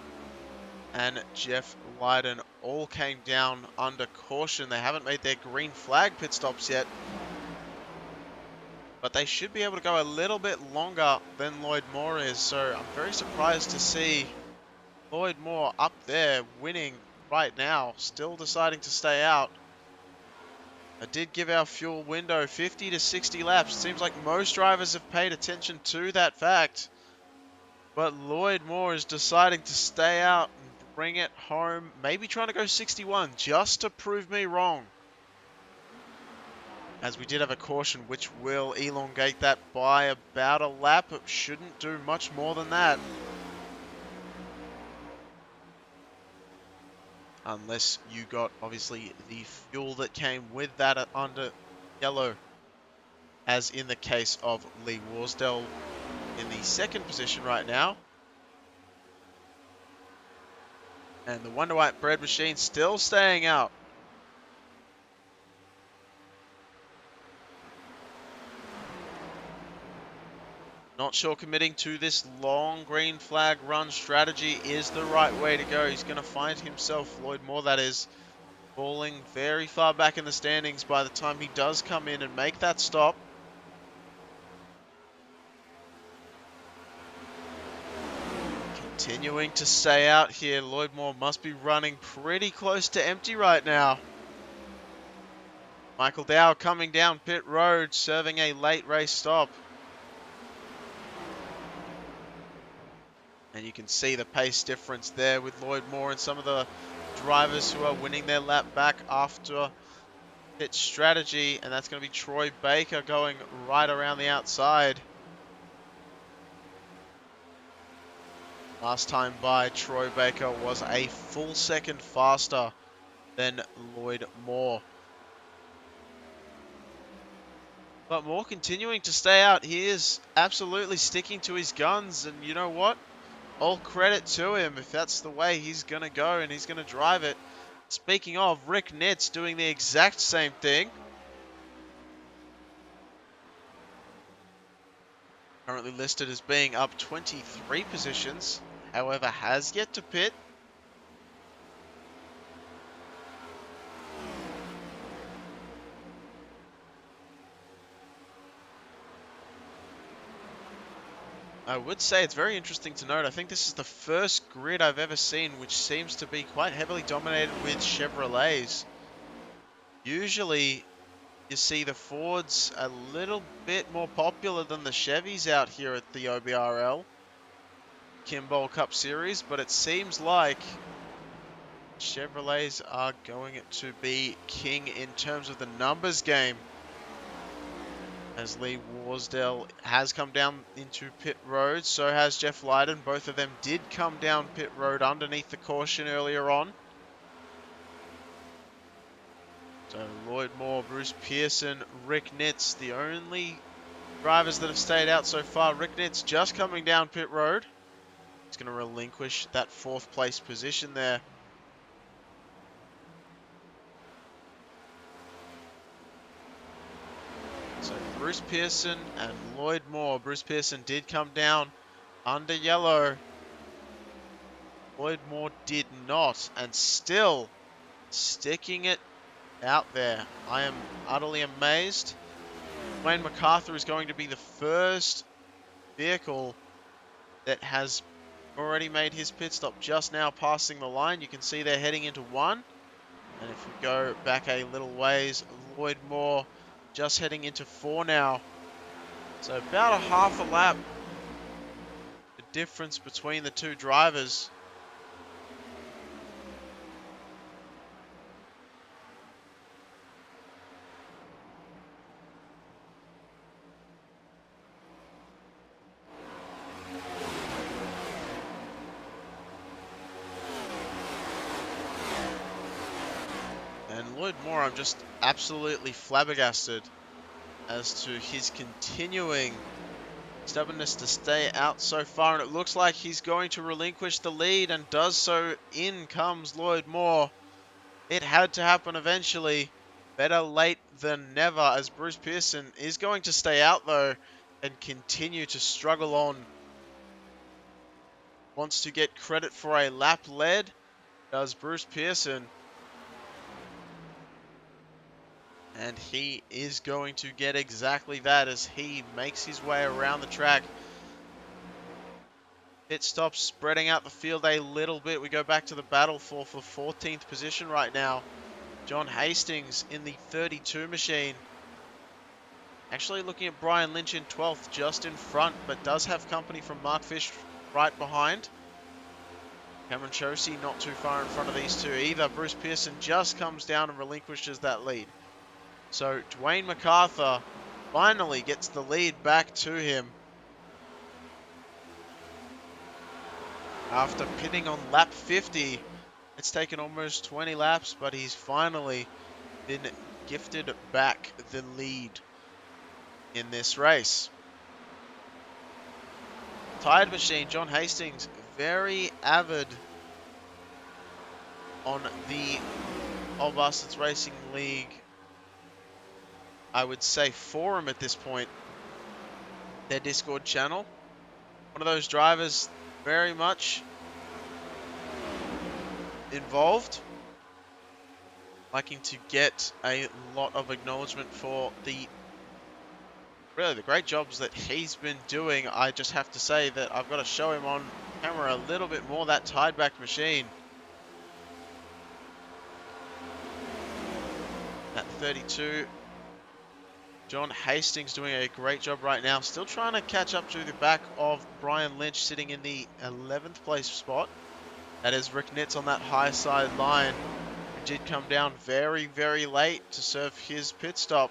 and Jeff Lydon all came down under caution. They haven't made their green flag pit stops yet, but they should be able to go a little bit longer than Lloyd Moore is. So I'm very surprised to see Lloyd Moore up there winning right now, still deciding to stay out. I did give our fuel window 50 to 60 laps. Seems like most drivers have paid attention to that fact. But Lloyd Moore is deciding to stay out and bring it home. Maybe trying to go 61 just to prove me wrong. As we did have a caution which will elongate that by about a lap. It shouldn't do much more than that. Unless you got, obviously, the fuel that came with that under yellow. As in the case of Lee Warsdale in the 2nd position right now. And the Wonder White bread machine still staying out. Not sure committing to this long green flag run strategy is the right way to go. He's going to find himself, Lloyd Moore that is, falling very far back in the standings by the time he does come in and make that stop. Continuing to stay out here. Lloyd Moore must be running pretty close to empty right now. Michael Dow coming down pit road, serving a late race stop. And you can see the pace difference there with Lloyd Moore and some of the drivers who are winning their lap back after pit strategy. And that's going to be Troy Baker going right around the outside. Last time by, Troy Baker was a full second faster than Lloyd Moore. But Moore continuing to stay out. He is absolutely sticking to his guns. And you know what? All credit to him if that's the way he's going to go and he's going to drive it. Speaking of, Rick Nitz doing the exact same thing. Currently listed as being up 23 positions. However, has yet to pit. I would say it's very interesting to note. I think this is the first grid I've ever seen which seems to be quite heavily dominated with Chevrolets. Usually you see the Fords a little bit more popular than the Chevys out here at the OBRL Kimball Cup Series, but it seems like Chevrolets are going to be king in terms of the numbers game. As Lee Warsdale has come down into pit road, so has Jeff Lydon. Both of them did come down pit road underneath the caution earlier on. So Lloyd Moore, Bruce Pearson, Rick Nitz, the only drivers that have stayed out so far. Rick Nitz just coming down pit road. He's going to relinquish that 4th place position there. So Bruce Pearson and Lloyd Moore. Bruce Pearson did come down under yellow. Lloyd Moore did not, and still sticking it out there. I am utterly amazed. Wayne MacArthur is going to be the first vehicle that has already made his pit stop, just now passing the line. You can see they're heading into 1. And if we go back a little ways, Lloyd Moore just heading into 4 now. So about a half a lap, the difference between the two drivers. And Lloyd Moore, I'm just absolutely flabbergasted as to his continuing stubbornness to stay out so far. And it looks like he's going to relinquish the lead, and does so. In comes Lloyd Moore. It had to happen eventually. Better late than never, as Bruce Pearson is going to stay out though and continue to struggle on. Wants to get credit for a lap led, does Bruce Pearson. And he is going to get exactly that as he makes his way around the track. Pit stops spreading out the field a little bit. We go back to the battle for 14th position right now. John Hastings in the 32 machine. Actually looking at Brian Lynch in 12th, just in front, but does have company from Mark Fish right behind. Cameron Chosey not too far in front of these two either. Bruce Pearson just comes down and relinquishes that lead. So Dwayne MacArthur finally gets the lead back to him. After pitting on lap 50, it's taken almost 20 laps, but he's finally been gifted back the lead in this race. Tired machine, John Hastings, very avid on the All Bastards Racing League, I would say, forum at this point, their Discord channel. One of those drivers very much involved, liking to get a lot of acknowledgement for the great jobs that he's been doing. I just have to say that I've got to show him on camera a little bit more, that tied back machine. At 32. John Hastings doing a great job right now. Still trying to catch up to the back of Brian Lynch sitting in the 11th place spot. That is Rick Nitz on that high side line, who did come down very, very late to serve his pit stop.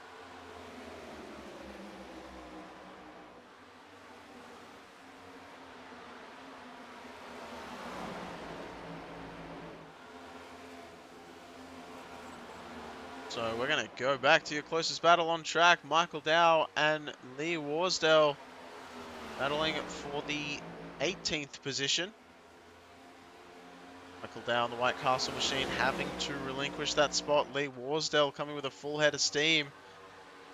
So we're going to go back to your closest battle on track. Michael Dow and Lee Warsdale battling for the 18th position. Michael Dow on the White Castle machine having to relinquish that spot. Lee Warsdale coming with a full head of steam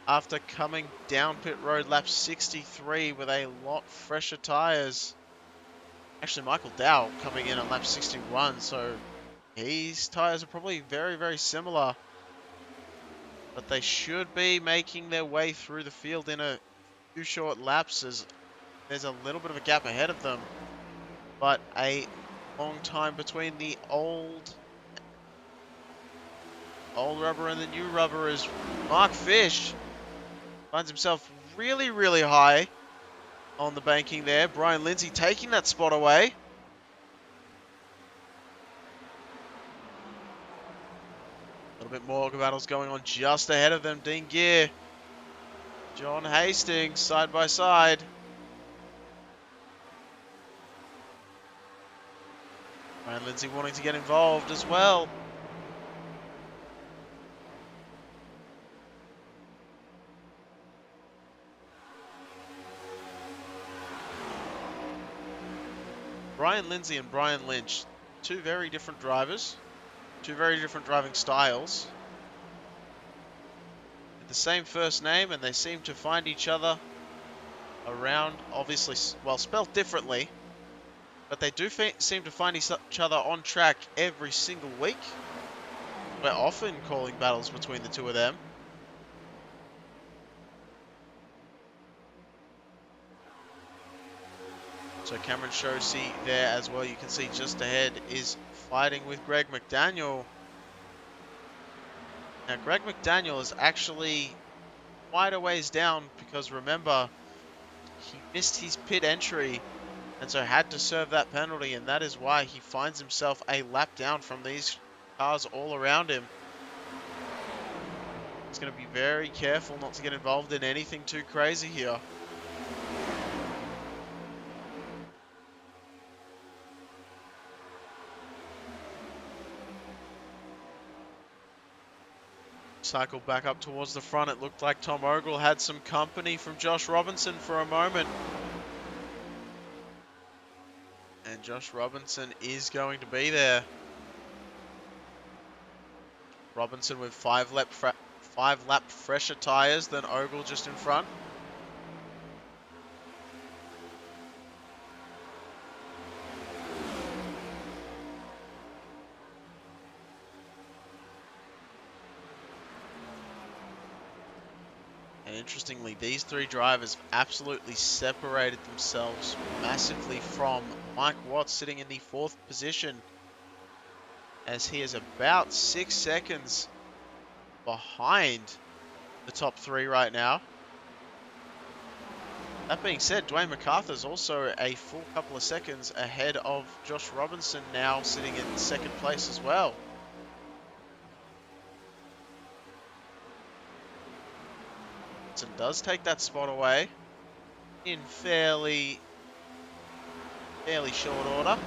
after coming down pit road lap 63 with a lot fresher tyres. Actually, Michael Dow coming in at lap 61, so his tyres are probably very, very similar. But they should be making their way through the field in a few short laps, as there's a little bit of a gap ahead of them. But a long time between the old rubber and the new rubber, as Mark Fish finds himself really, really high on the banking there. Brian Lindsay taking that spot away. A little bit more battles going on just ahead of them. Dean Gear, John Hastings side by side. Brian Lindsay wanting to get involved as well. Brian Lindsay and Brian Lynch, two very different drivers, two very different driving styles. With the same first name, and they seem to find each other around, obviously, well, spelled differently. But they do seem to find each other on track every single week. We're often calling battles between the two of them. So Cameron Shosey there as well. You can see just ahead is fighting with Greg McDaniel. Now Greg McDaniel is actually quite a ways down, because remember, he missed his pit entry and so had to serve that penalty, and that is why he finds himself a lap down from these cars all around him. He's going to be very careful not to get involved in anything too crazy here. Cycled back up towards the front. It looked like Tom Ogle had some company from Josh Robinson for a moment. And Josh Robinson is going to be there. Robinson with five lap fresher tyres than Ogle just in front. And interestingly, these three drivers absolutely separated themselves massively from Mike Watts, sitting in the 4th position, as he is about 6 seconds behind the top 3 right now. That being said, Dwayne MacArthur is also a full couple of seconds ahead of Josh Robinson, now sitting in 2nd place as well. Does take that spot away in fairly short order,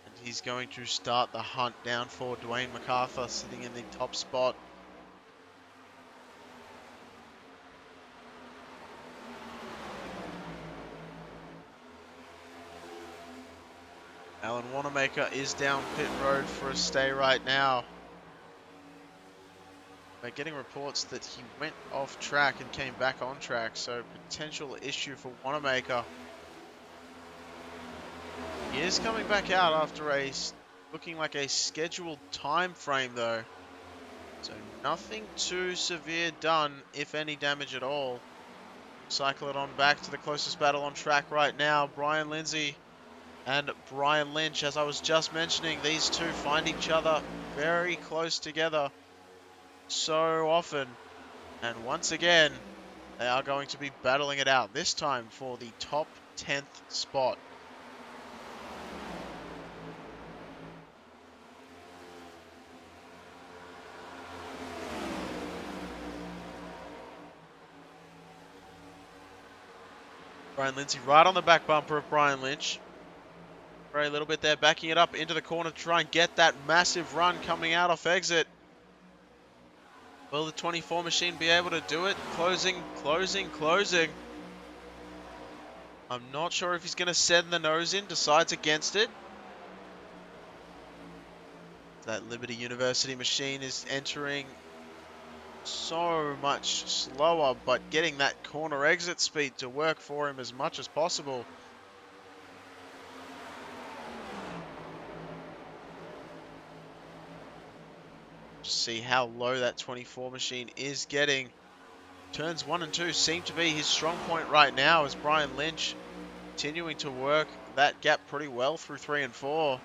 and he's going to start the hunt down for Dwayne MacArthur, sitting in the top spot. Alan Wanamaker is down pit road for a stay right now. We're getting reports that he went off track and came back on track, so potential issue for Wanamaker. He is coming back out after looking like a scheduled time frame though. So nothing too severe done, if any damage at all, cycle it on back to the closest battle on track right now. Brian Lindsay and Brian Lynch. As I was just mentioning, these two find each other very close together so often. And once again, they are going to be battling it out, this time for the top 10th spot. Brian Lindsay right on the back bumper of Brian Lynch. For a little bit there, backing it up into the corner to try and get that massive run coming out off exit. Will the 24 machine be able to do it? Closing, closing, closing. I'm not sure if he's going to send the nose in, decides against it. That Liberty University machine is entering so much slower, but getting that corner exit speed to work for him as much as possible. Just see how low that 24 machine is getting. Turns 1 and 2 seem to be his strong point right now, as Brian Lynch continuing to work that gap pretty well through 3 and 4.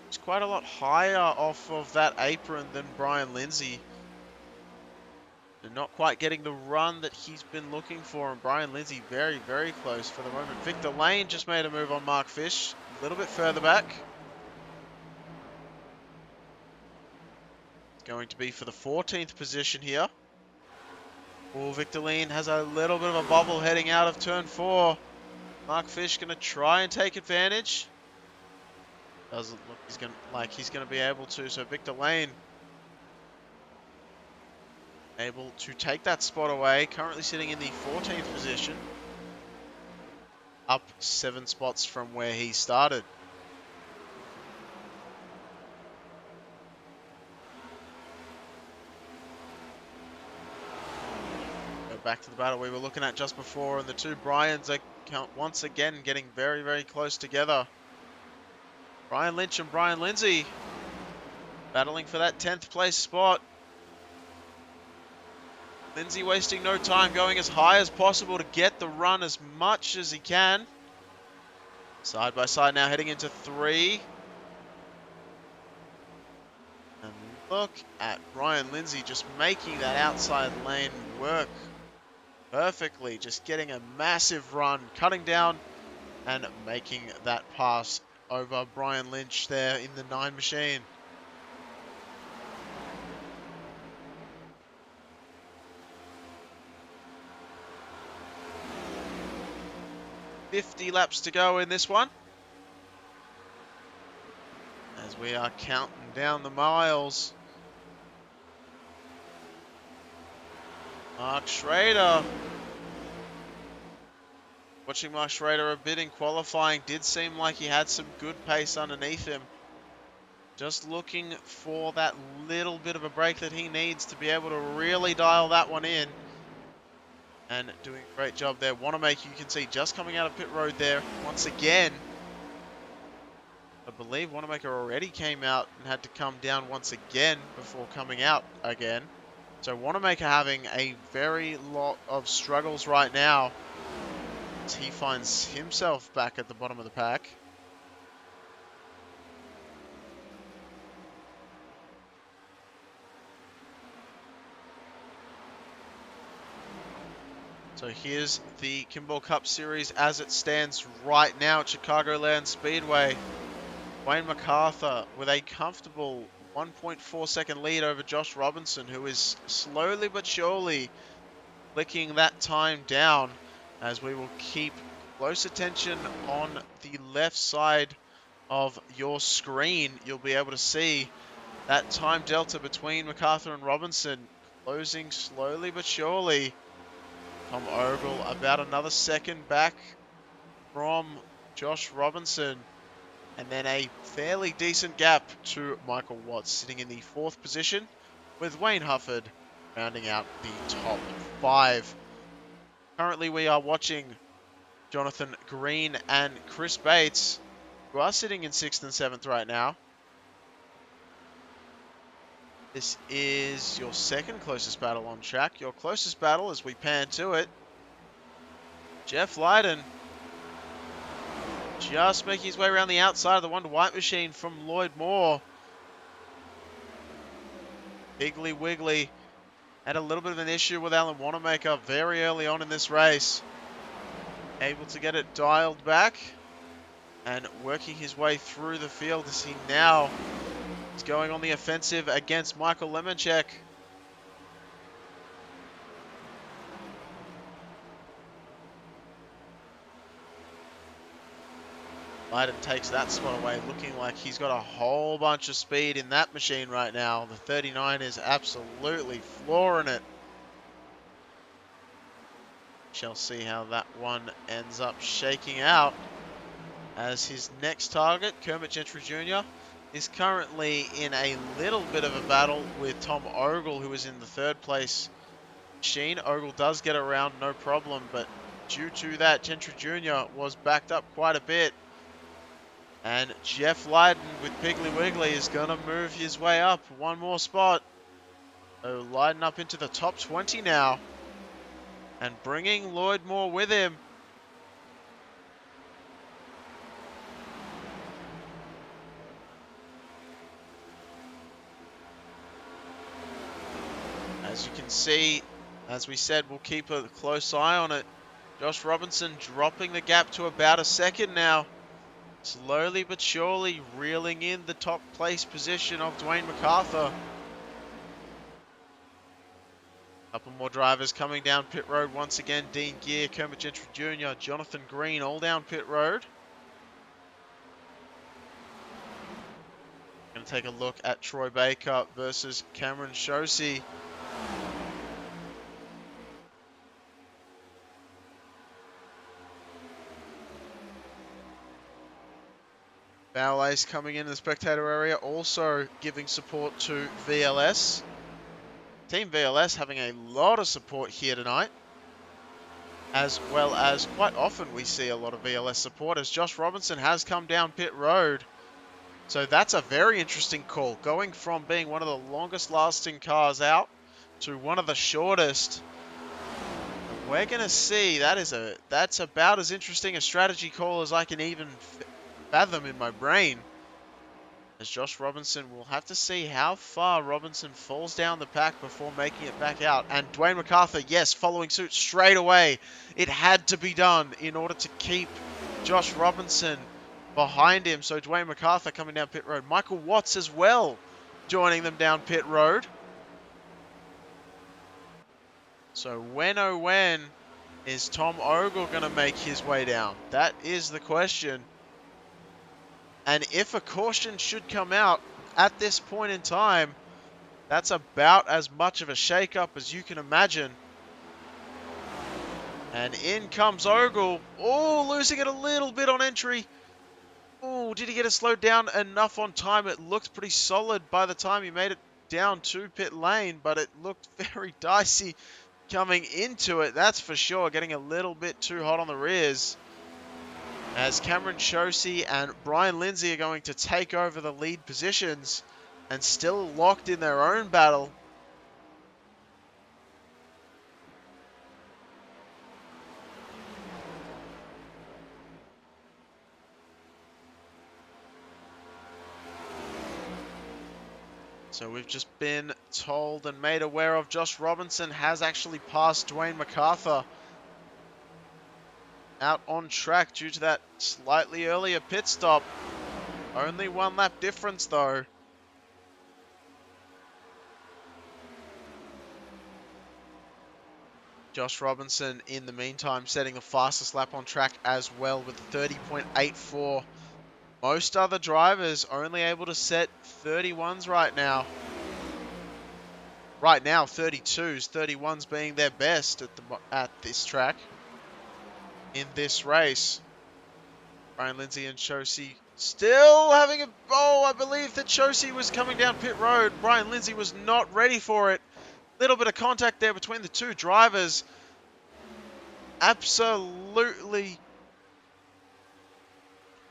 He's quite a lot higher off of that apron than Brian Lindsay. And not quite getting the run that he's been looking for. And Brian Lindsay very, very close for the moment. Victor Lane just made a move on Mark Fish. A little bit further back. Going to be for the 14th position here. Oh, Victor Lane has a little bit of a bubble heading out of turn 4. Mark Fish going to try and take advantage. Doesn't look he's going to be able to. So Victor Lane able to take that spot away. Currently sitting in the 14th position. Up 7 spots from where he started. Go back to the battle we were looking at just before. And the two Bryans are once again getting very, very close together. Brian Lynch and Brian Lindsay battling for that 10th place spot. Lindsay wasting no time, going as high as possible to get the run as much as he can. Side by side now, heading into 3. And look at Brian Lindsay just making that outside lane work perfectly. Just getting a massive run, cutting down and making that pass over Brian Lynch there in the 9 machine. $50 laps to go in this one. As we are counting down the miles. Mark Schrader. Watching Mark Schrader a bit in qualifying, did seem like he had some good pace underneath him. Just looking for that little bit of a break that he needs to be able to really dial that one in. And doing a great job there. Wanamaker, you can see, just coming out of pit road there once again. I believe Wanamaker already came out and had to come down once again before coming out again. So Wanamaker having a very lot of struggles right now as he finds himself back at the bottom of the pack. So here's the Kimball Cup Series as it stands right now at Chicagoland Speedway. Wayne MacArthur with a comfortable 1.4 second lead over Josh Robinson, who is slowly but surely flicking that time down, as we will keep close attention on the left side of your screen. You'll be able to see that time delta between MacArthur and Robinson closing slowly but surely. Tom Ogle about another second back from Josh Robinson. And then a fairly decent gap to Michael Watts, sitting in the 4th position, with Wayne Hufford rounding out the top 5. Currently we are watching Jonathan Green and Chris Bates, who are sitting in 6th and 7th right now. This is your second closest battle on track. Your closest battle, as we pan to it, Jeff Lydon just making his way around the outside of the Wonder White machine from Lloyd Moore. Piggly Wiggly had a little bit of an issue with Alan Wanamaker very early on in this race. Able to get it dialed back and working his way through the field as he now is going on the offensive against Michael Lemonchek. Lydon takes that spot away, looking like he's got a whole bunch of speed in that machine right now. The 39 is absolutely flooring it. Shall see how that one ends up shaking out, as his next target, Kermit Gentry Jr., is currently in a little bit of a battle with Tom Ogle, who is in the third place machine. Ogle does get around, no problem, but due to that, Gentry Jr. was backed up quite a bit. And Jeff Lydon with Piggly Wiggly is going to move his way up one more spot. So Lydon up into the top 20 now. And bringing Lloyd Moore with him. As you can see, as we said, we'll keep a close eye on it. Josh Robinson dropping the gap to about a second now. Slowly but surely reeling in the top place position of Dwayne MacArthur. Couple more drivers coming down pit road once again. Dean Gear, Kermit Gentry Jr., Jonathan Green all down pit road. Going to take a look at Troy Baker versus Cameron Shosey. Foul Ace coming in the spectator area, also giving support to VLS. Team VLS having a lot of support here tonight, as well as quite often we see a lot of VLS support, as Josh Robinson has come down pit road. So that's a very interesting call, going from being one of the longest lasting cars out to one of the shortest. We're going to see, that's about as interesting a strategy call as I can even fathom in my brain. As Josh Robinson, will have to see how far Robinson falls down the pack before making it back out. And Dwayne MacArthur, yes, following suit straight away. It had to be done in order to keep Josh Robinson behind him. So Dwayne MacArthur coming down pit road. Michael Watts as well joining them down pit road. So when, oh when, is Tom Ogle going to make his way down? That is the question. And if a caution should come out at this point in time, that's about as much of a shake-up as you can imagine. And in comes Ogle. Oh, losing it a little bit on entry. Oh, did he get it slowed down enough on time? It looked pretty solid by the time he made it down to pit lane, but it looked very dicey coming into it, that's for sure. Getting a little bit too hot on the rears, as Cameron Shosey and Brian Lindsay are going to take over the lead positions and still locked in their own battle. So we've just been told and made aware of Josh Robinson has actually passed Dwayne MacArthur out on track due to that slightly earlier pit stop. Only one lap difference though. Josh Robinson in the meantime setting the fastest lap on track as well with 30.84. Most other drivers only able to set 31s right now. Right now 32s, 31s being their best at this track. In this race, Brian Lindsay and Shosey still having a... Oh, I believe that Shosey was coming down pit road. Brian Lindsay was not ready for it. Little bit of contact there between the two drivers. Absolutely...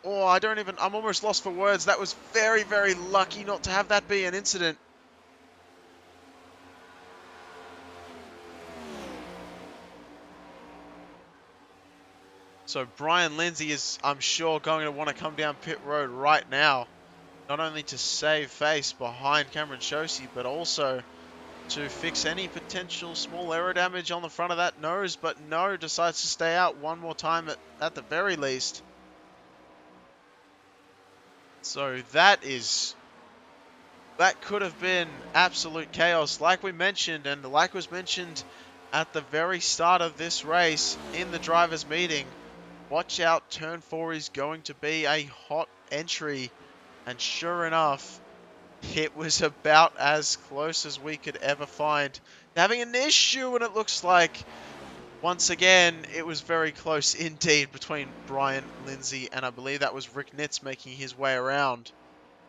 Oh, I'm almost lost for words. That was very, very lucky not to have that be an incident. So Brian Lindsay is, I'm sure, going to want to come down pit road right now. Not only to save face behind Cameron Shosey, but also to fix any potential small aero damage on the front of that nose. But no, decides to stay out one more time at the very least. So that could have been absolute chaos, like we mentioned, and like was mentioned at the very start of this race in the drivers' meeting. Watch out, turn 4 is going to be a hot entry, and sure enough, it was about as close as we could ever find. Having an issue, and it looks like, once again, it was very close indeed between Brian Lindsay and I believe that was Rick Nitz making his way around,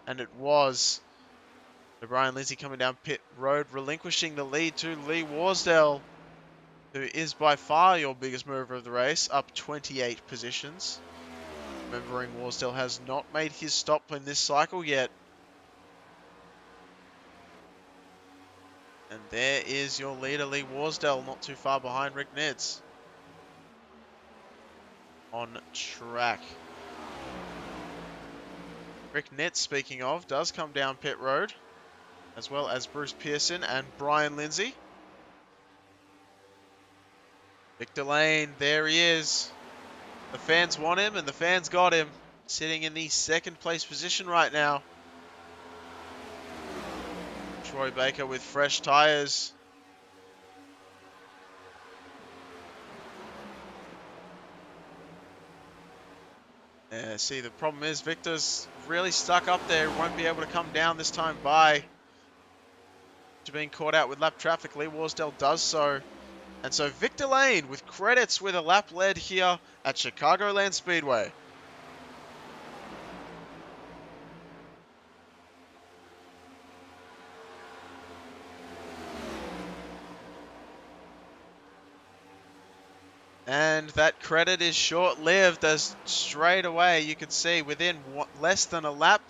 and it was. So Brian Lindsay coming down pit road, relinquishing the lead to Lee Warsdale, who is by far your biggest mover of the race, up 28 positions. Remembering Warsdale has not made his stop in this cycle yet. And there is your leader, Lee Warsdale, not too far behind Rick Nitz. On track. Rick Nitz, speaking of, does come down pit road, as well as Bruce Pearson and Brian Lindsay. Victor Lane, there he is. The fans want him, and the fans got him. Sitting in the second place position right now. Troy Baker with fresh tyres. Yeah, see, the problem is Victor's really stuck up there. Won't be able to come down this time by. To being caught out with lap traffic, Lee Warsdale does so. And so Victor Lane with credits with a lap led here at Chicagoland Speedway. And that credit is short-lived, as straight away you can see within less than a lap,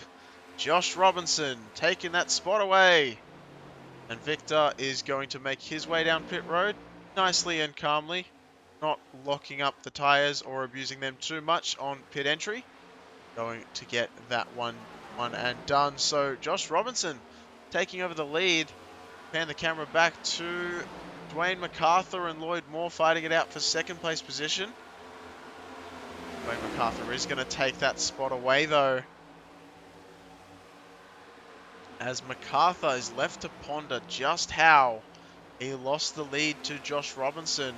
Josh Robinson taking that spot away. And Victor is going to make his way down pit road nicely and calmly, not locking up the tyres or abusing them too much on pit entry. Going to get that one and done. So Josh Robinson taking over the lead. Pan the camera back to Dwayne MacArthur and Lloyd Moore fighting it out for second place position. Dwayne MacArthur is going to take that spot away though, as MacArthur is left to ponder just how he lost the lead to Josh Robinson.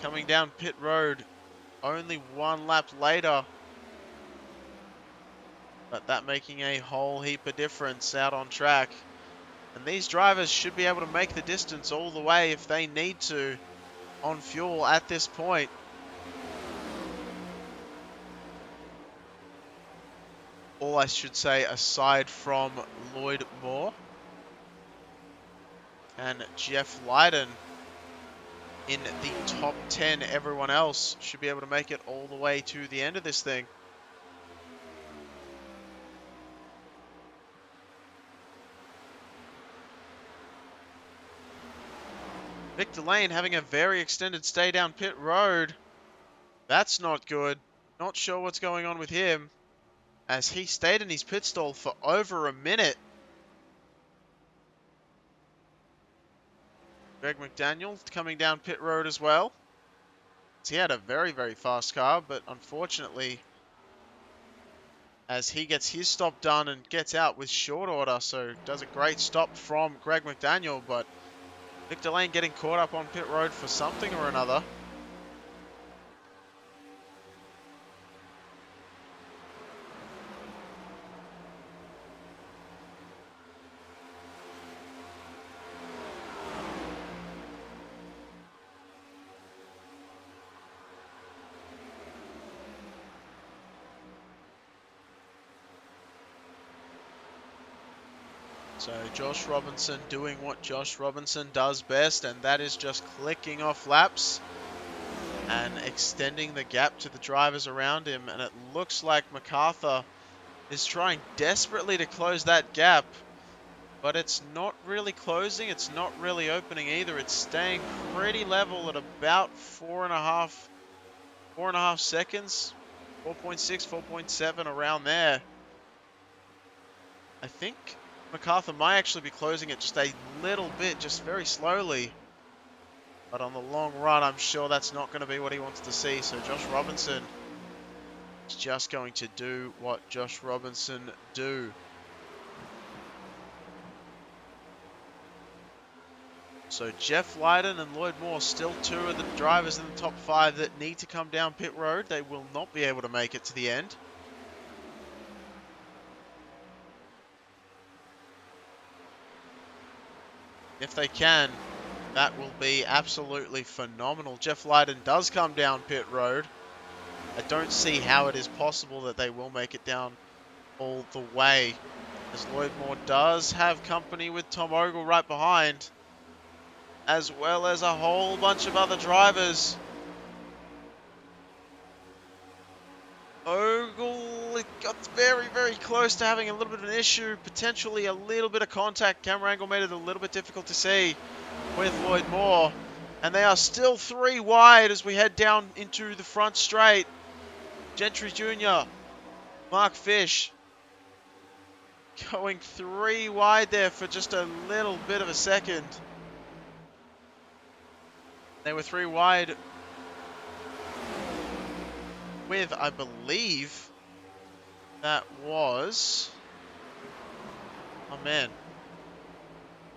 Coming down pit road only one lap later, but that making a whole heap of difference out on track. And these drivers should be able to make the distance all the way if they need to on fuel at this point. All I should say, aside from Lloyd Moore and Jeff Lydon in the top 10, everyone else should be able to make it all the way to the end of this thing. Victor Lane having a very extended stay down pit road. That's not good. Not sure what's going on with him, as he stayed in his pit stall for over a minute. Greg McDaniel coming down pit road as well. He had a very, very fast car, but unfortunately, as he gets his stop done and gets out with short order, so does a great stop from Greg McDaniel, but Victor Lane getting caught up on pit road for something or another. So Josh Robinson doing what Josh Robinson does best, and that is just clicking off laps and extending the gap to the drivers around him. And it looks like MacArthur is trying desperately to close that gap, But it's not really closing, it's not really opening either. It's staying pretty level at about 4.5 seconds. 4.6, 4.7, around there. I think MacArthur might actually be closing it just a little bit, just very slowly. But on the long run, I'm sure that's not going to be what he wants to see. So Josh Robinson is just going to do what Josh Robinson do. So Jeff Lydon and Lloyd Moore, still two of the drivers in the top 5 that need to come down pit road. They will not be able to make it to the end. If they can, that will be absolutely phenomenal. Jeff Lydon does come down pit road. I don't see how it is possible that they will make it down all the way, as Lloyd Moore does have company with Tom Ogle right behind, as well as a whole bunch of other drivers. Ogle, it got very, very close to having a little bit of an issue, potentially a little bit of contact. Camera angle made it a little bit difficult to see with Lloyd Moore. And they are still 3 wide as we head down into the front straight. Gentry Jr., Mark Fish, going 3 wide there for just a little bit of a second. They were 3 wide with, I believe, that was... Oh, man.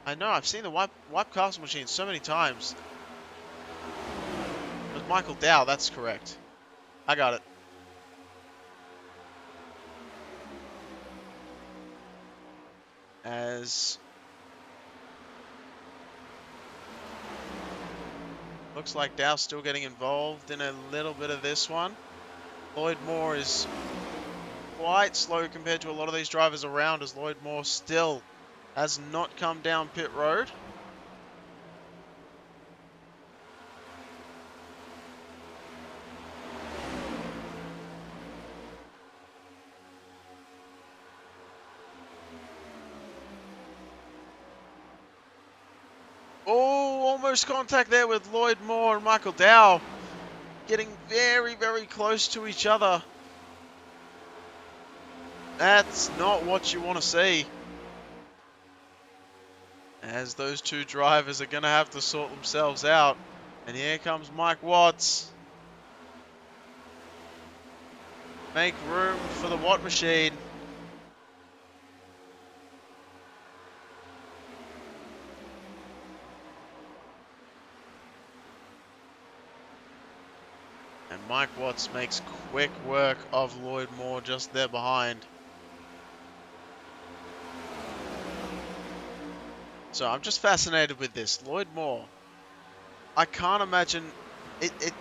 I know, I've seen the wipe castle machine so many times. It was Michael Dow, that's correct. I got it. As... looks like Dow's still getting involved in a little bit of this one. Lloyd Moore is quite slow compared to a lot of these drivers around, as Lloyd Moore still has not come down pit road. Oh, almost contact there with Lloyd Moore and Michael Dow. Getting very, very close to each other. That's not what you want to see. As those two drivers are going to have to sort themselves out. And here comes Mike Watts. Make room for the Watt machine. And Mike Watts makes quick work of Lloyd Moore just there behind. So I'm just fascinated with this. Lloyd Moore. I can't imagine it.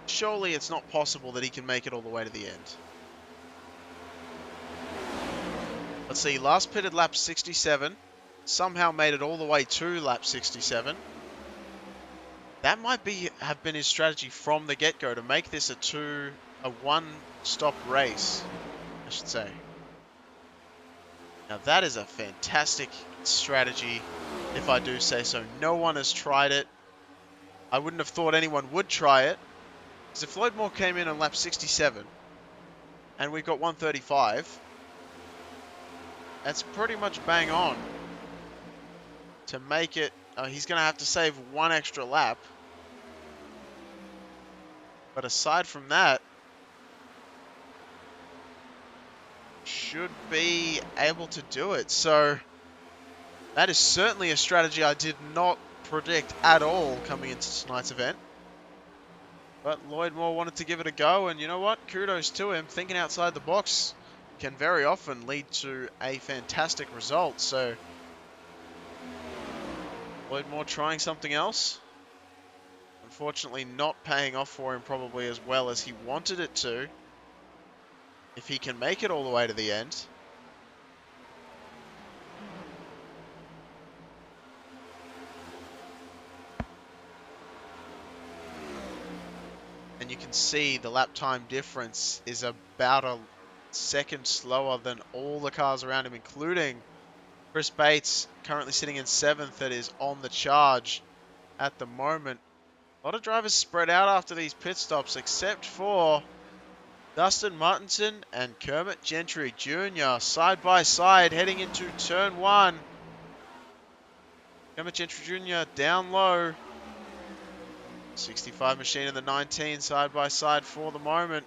Surely it's not possible that he can make it all the way to the end. Let's see. Last pitted lap 67. Somehow made it all the way to lap 67. That might have been his strategy from the get-go, to make this a one-stop race, I should say. Now that is a fantastic strategy, if I do say so. No one has tried it. I wouldn't have thought anyone would try it. Because if Lloyd Moore came in on lap 67, and we got 135, that's pretty much bang on to make it. He's going to have to save one extra lap. But aside from that, should be able to do it. So that is certainly a strategy I did not predict at all coming into tonight's event. But Lloyd Moore wanted to give it a go, and you know what? Kudos to him. Thinking outside the box can very often lead to a fantastic result. So Lloyd Moore trying something else. Unfortunately not paying off for him probably as well as he wanted it to. If he can make it all the way to the end. And you can see the lap time difference is about a second slower than all the cars around him, including Chris Bates currently sitting in 7th. That is on the charge at the moment. A lot of drivers spread out after these pit stops, except for Dustin Martinson and Kermit Gentry Jr. side by side heading into turn 1. Kermit Gentry Jr. down low. 65 machine in the 19 side by side for the moment.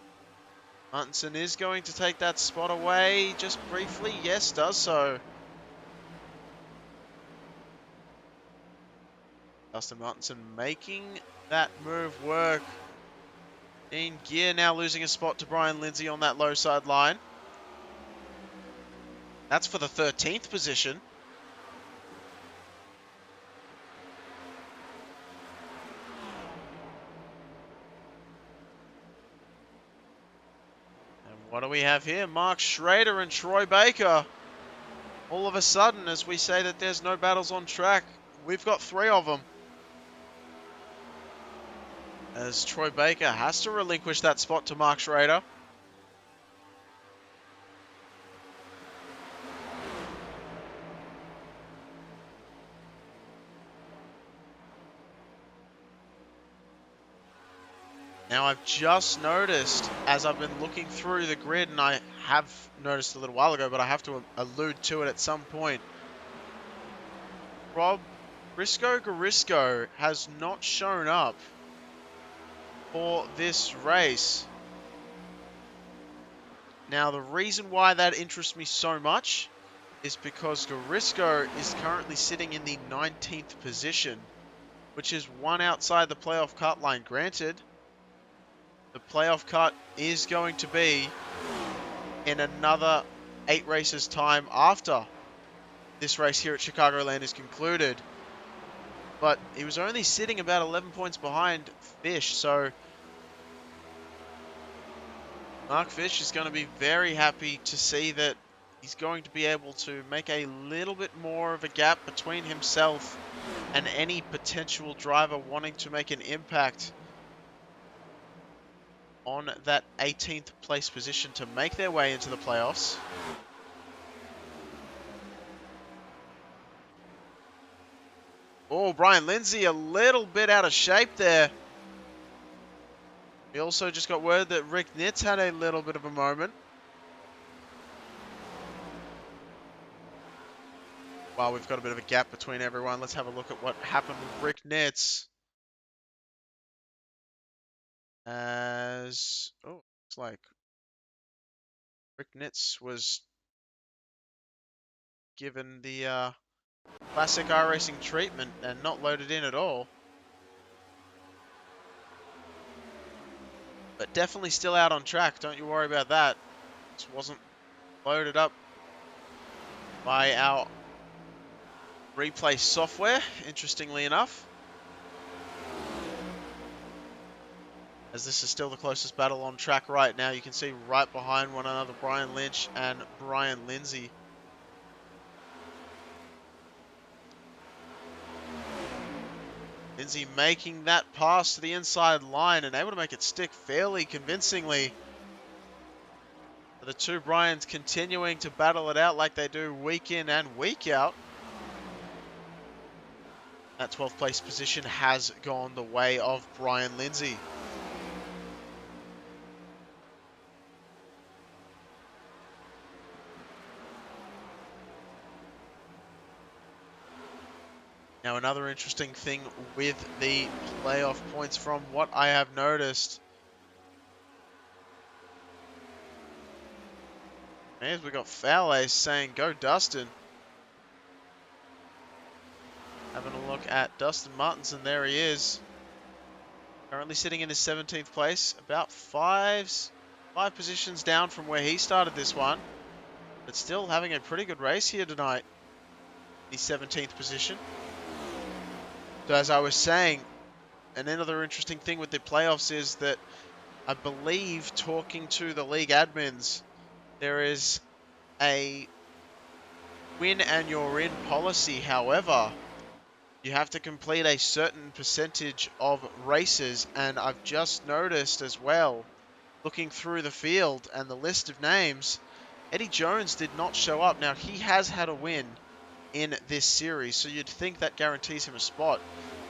Martinson is going to take that spot away just briefly. Yes, does so. Dustin Martinson making that move work. In gear now, losing a spot to Brian Lindsay on that low side line. That's for the 13th position. And what do we have here? Mark Schrader and Troy Baker. All of a sudden, as we say that there's no battles on track, we've got 3 of them. As Troy Baker has to relinquish that spot to Mark Schrader. Now I've just noticed, as I've been looking through the grid, and I have noticed a little while ago, but I have to allude to it at some point. Rob Briscoe Garisco has not shown up for this race. Now the reason why that interests me so much is because Garisco is currently sitting in the 19th position, which is 1 outside the playoff cut line. Granted, the playoff cut is going to be in another 8 races time after this race here at Chicagoland is concluded. But he was only sitting about 11 points behind Fish, so Mark Fish is going to be very happy to see that he's going to be able to make a little bit more of a gap between himself and any potential driver wanting to make an impact on that 18th place position to make their way into the playoffs. Oh, Brian Lindsay a little bit out of shape there. We also just got word that Rick Nitz had a little bit of a moment. While we've got a bit of a gap between everyone, let's have a look at what happened with Rick Nitz. As, oh, looks like Rick Nitz was given the classic iRacing treatment and not loaded in at all. But definitely still out on track, don't you worry about that. This wasn't loaded up by our replay software, interestingly enough. As this is still the closest battle on track right now. You can see right behind one another Brian Lynch and Brian Lindsay. Lindsay making that pass to the inside line and able to make it stick fairly convincingly. The two Bryans continuing to battle it out like they do week in and week out. That 12th place position has gone the way of Brian Lindsay. Now, another interesting thing with the playoff points from what I have noticed is we got Foul Ace saying, go Dustin. Having a look at Dustin Martinson, there he is. Currently sitting in his 17th place, about five positions down from where he started this one. But still having a pretty good race here tonight. The 17th position. So as I was saying, and another interesting thing with the playoffs is that I believe, talking to the league admins, there is a win and you're in policy. However, you have to complete a certain percentage of races, and I've just noticed as well, looking through the field and the list of names, Eddie Jones did not show up. Now, he has had a win in this series, so you'd think that guarantees him a spot.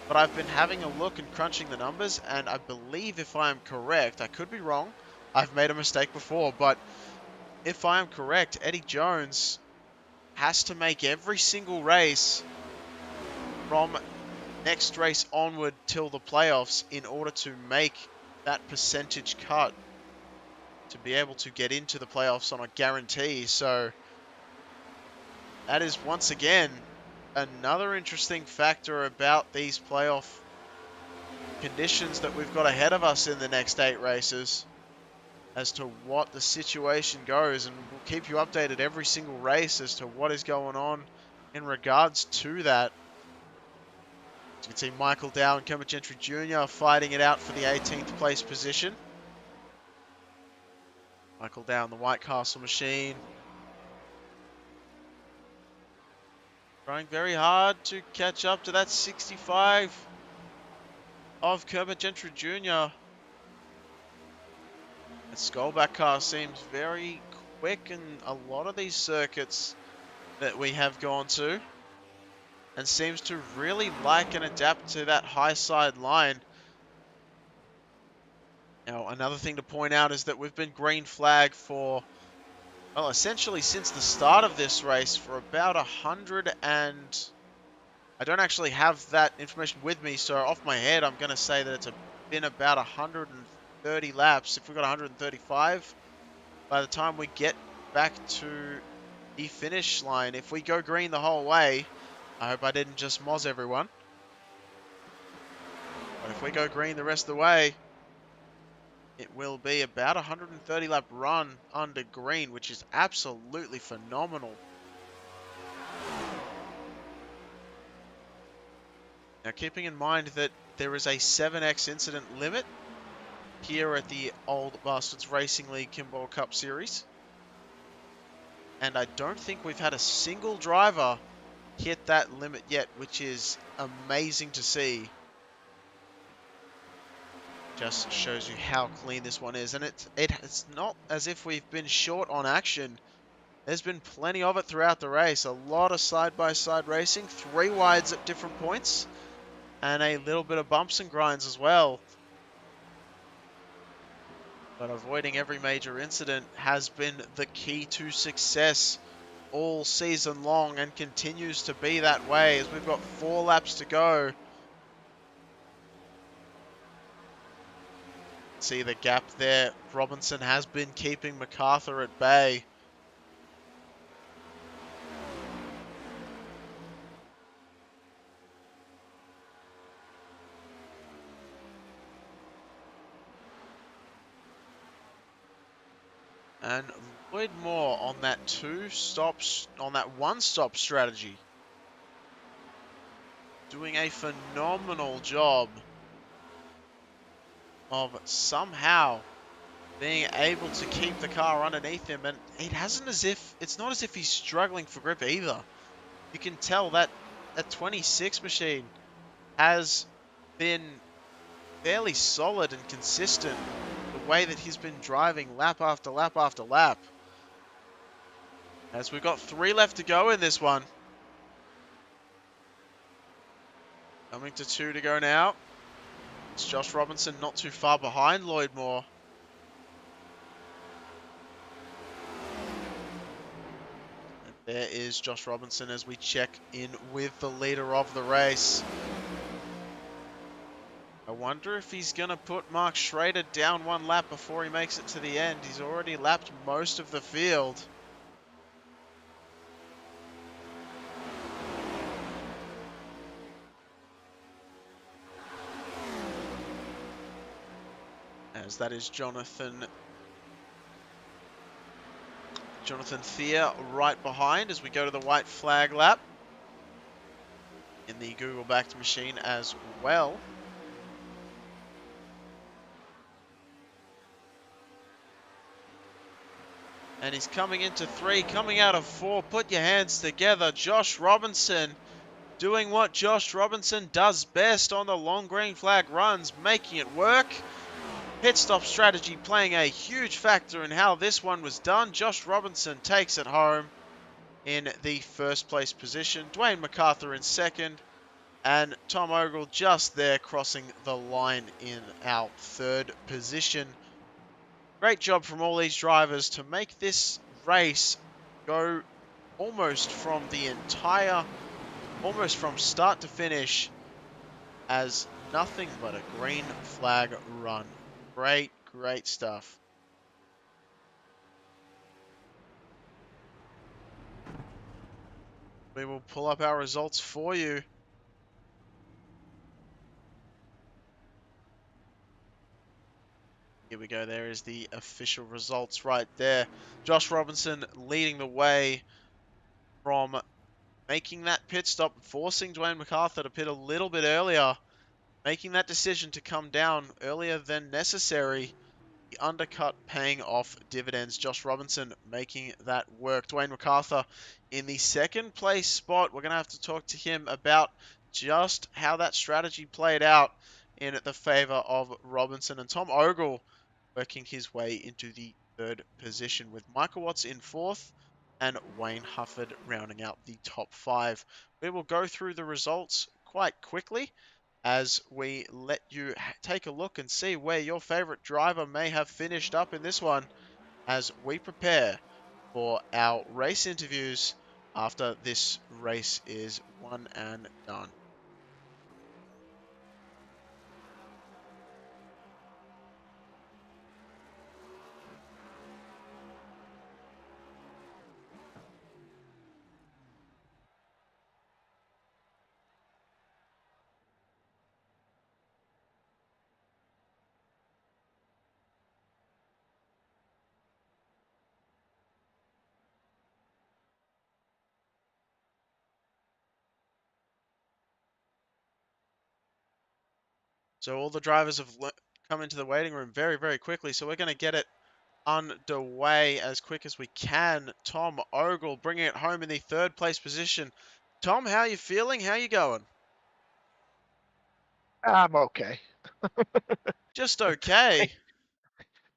But I've been having a look and crunching the numbers, and I believe if I'm correct, I could be wrong, I've made a mistake before, but if I am correct, Eddie Jones has to make every single race from next race onward till the playoffs in order to make that percentage cut to be able to get into the playoffs on a guarantee. So that is once again another interesting factor about these playoff conditions that we've got ahead of us in the next 8 races as to what the situation goes, and we'll keep you updated every single race as to what is going on in regards to that. As you can see, Michael Dow and Kermit Gentry Jr. fighting it out for the 18th place position. Michael Dow in the White Castle machine. Trying very hard to catch up to that 65 of Kermit Gentry Jr. The Skullback car seems very quick in a lot of these circuits that we have gone to, and seems to really like and adapt to that high side line. Now, another thing to point out is that we've been green flag for, well, essentially since the start of this race for about 100 and... I don't actually have that information with me, so off my head I'm going to say that it's been about 130 laps. If we've got 135, by the time we get back to the finish line, if we go green the whole way, I hope I didn't just moz everyone, but if we go green the rest of the way, it will be about 130 lap run under green, which is absolutely phenomenal. Now, keeping in mind that there is a 7x incident limit here at the Old Bastards Racing League Kimball Cup Series, and I don't think we've had a single driver hit that limit yet, which is amazing to see. Just shows you how clean this one is, and it's not as if we've been short on action. There's been plenty of it throughout the race. A lot of side-by-side racing, 3 wides at different points, and a little bit of bumps and grinds as well. But avoiding every major incident has been the key to success all season long, and continues to be that way as we've got 4 laps to go. See the gap there. Robinson has been keeping MacArthur at bay. And Lloyd Moore on that one-stop strategy, doing a phenomenal job of somehow being able to keep the car underneath him, and it's not as if he's struggling for grip either. You can tell that that 26 machine has been fairly solid and consistent the way that he's been driving lap after lap after lap. As we've got 3 left to go in this one. Coming to 2 to go now. It's Josh Robinson not too far behind Lloyd Moore. And there is Josh Robinson as we check in with the leader of the race. I wonder if he's going to put Mark Schrader down 1 lap before he makes it to the end. He's already lapped most of the field. As that is Jonathan Thier right behind as we go to the white flag lap in the Google backed machine as well. And he's coming into 3, coming out of 4. Put your hands together. Josh Robinson doing what Josh Robinson does best on the long green flag runs, making it work. Pit stop strategy playing a huge factor in how this one was done. Josh Robinson takes it home. in the first place position, Dwayne MacArthur in second, and Tom Ogle just there crossing the line in our third position. Great job from all these drivers to make this race go almost from start to finish as nothing but a green flag run. Great, great stuff. We will pull up our results for you. Here we go. There is the official results right there. Josh Robinson leading the way from making that pit stop, forcing Dwayne MacArthur to pit a little bit earlier, making that decision to come down earlier than necessary. The undercut paying off dividends. Josh Robinson making that work. Dwayne MacArthur in the second place spot. We're going to have to talk to him about just how that strategy played out in the favor of Robinson. And Tom Ogle working his way into the third position with Michael Watts in fourth and Wayne Hufford rounding out the top five. We will go through the results quite quickly as we let you take a look and see where your favorite driver may have finished up in this one as we prepare for our race interviews after this race is won and done. So all the drivers have come into the waiting room very, very quickly. So we're going to get it underway as quick as we can. Tom Ogle bringing it home in the third place position. Tom, how are you feeling? How are you going? I'm okay. Just okay.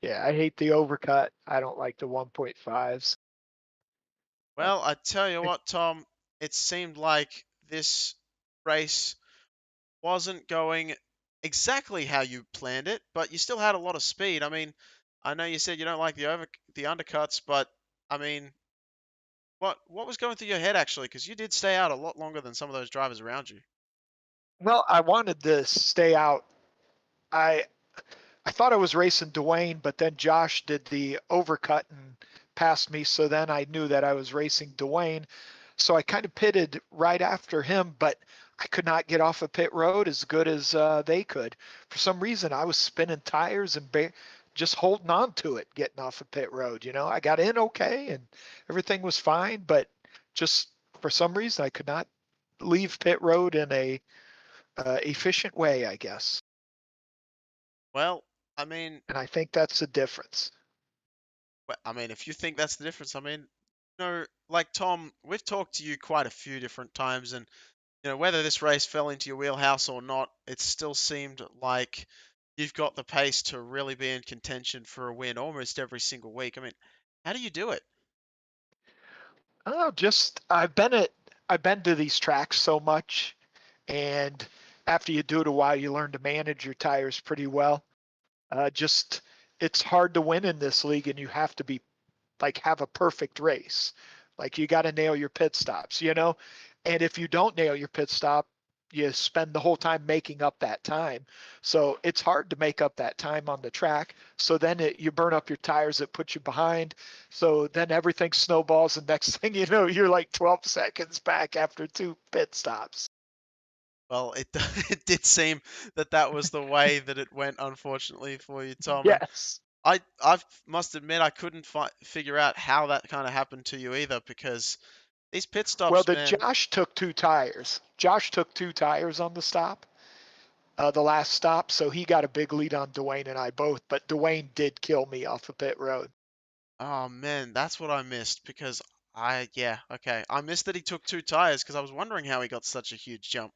Yeah, I hate the overcut. I don't like the 1.5s. Well, I tell you what, Tom, it seemed like this race wasn't going exactly how you planned it, but you still had a lot of speed. I mean, I know you said you don't like the undercuts, but I mean, what was going through your head actually? Because you did stay out a lot longer than some of those drivers around you. Well, I wanted to stay out. I I thought I was racing Dwayne, but then Josh did the overcut and passed me, so then I knew that I was racing Dwayne. So I kind of pitted right after him, but I could not get off a pit road as good as they could. For some reason, I was spinning tires and just holding on to it, getting off a pit road. I got in okay and everything was fine, but just for some reason, I could not leave pit road in a efficient way, I guess. Well, I mean, And I think that's the difference. if you think that's the difference, like Tom, we've talked to you quite a few different times, and whether this race fell into your wheelhouse or not, it still seemed like you've got the pace to really be in contention for a win almost every single week. I mean, how do you do it? Oh, just I've been to these tracks so much, and after you do it a while, you learn to manage your tires pretty well. Just it's hard to win in this league, and you have to be like have a perfect race. Like you got to nail your pit stops. And if you don't nail your pit stop, you spend the whole time making up that time. So it's hard to make up that time on the track. So then you burn up your tires, it puts you behind. So then everything snowballs, and next thing you know, you're like 12 seconds back after 2 pit stops. Well, it it did seem that was the way that it went, unfortunately for you, Tom. And Yes. I must admit I couldn't figure out how that kind of happened to you either, because these pit Well, stops, man. Josh took 2 tires. Josh took 2 tires on the stop. The last stop, so he got a big lead on Dwayne and I both, but Dwayne did kill me off the pit road. Oh man, that's what I missed because yeah, okay. I missed that he took 2 tires because I was wondering how he got such a huge jump,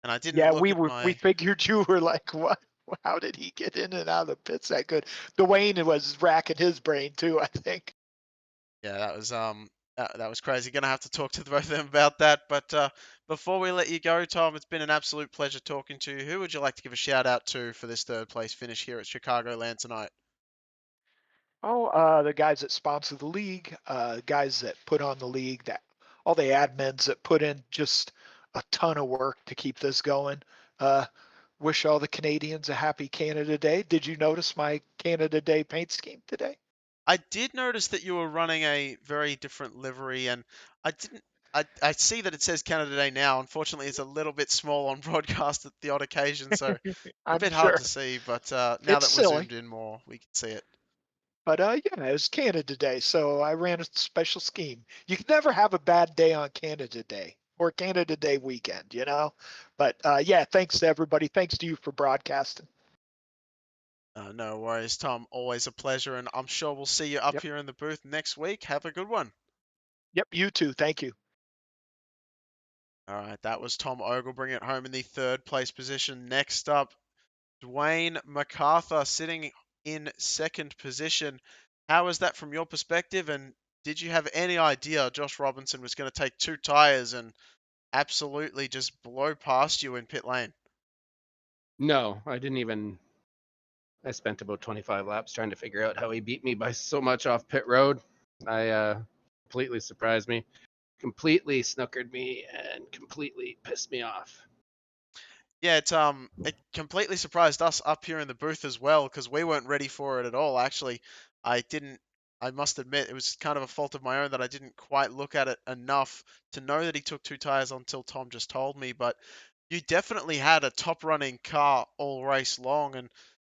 and I didn't Yeah, look at we my. figured you were like, what? How did he get in and out of the pits that good? Dwayne was racking his brain too, I think. Yeah, That was crazy. Gonna have to talk to the both of them about that. But before we let you go, Tom, it's been an absolute pleasure talking to you. Who would you like to give a shout out to for this third place finish here at Chicagoland tonight? The guys that sponsor the league, guys that put on the league, that all the admins that put in just a ton of work to keep this going. Uh, wish all the Canadians a happy Canada Day. Did you notice my Canada Day paint scheme today? I did notice that you were running a very different livery, and I didn't. I see that it says Canada Day now. Unfortunately, it's a little bit small on broadcast at the odd occasion, so a I'm bit hard sure to see. But now it's that we're silly, zoomed in more, we can see it. but yeah, it was Canada Day, so I ran a special scheme. You can never have a bad day on Canada Day or Canada Day weekend, you know. But yeah, thanks to everybody. Thanks to you for broadcasting. No worries, Tom. Always a pleasure, and I'm sure we'll see you up Yep. here in the booth next week. Have a good one. Yep. You too. Thank you. All right, that was Tom Ogle bringing it home in the third place position. Next up, Dwayne MacArthur sitting in second position. How was that from your perspective? And did you have any idea Josh Robinson was going to take two tires and absolutely just blow past you in pit lane? No, I didn't even. I spent about 25 laps trying to figure out how he beat me by so much off pit road. I completely surprised me, completely snookered me, and completely pissed me off. Yeah, it completely surprised us up here in the booth as well because we weren't ready for it at all. Actually, I didn't. I must admit it was kind of a fault of my own that I didn't quite look at it enough to know that he took two tires until Tom just told me. But you definitely had a top running car all race long, and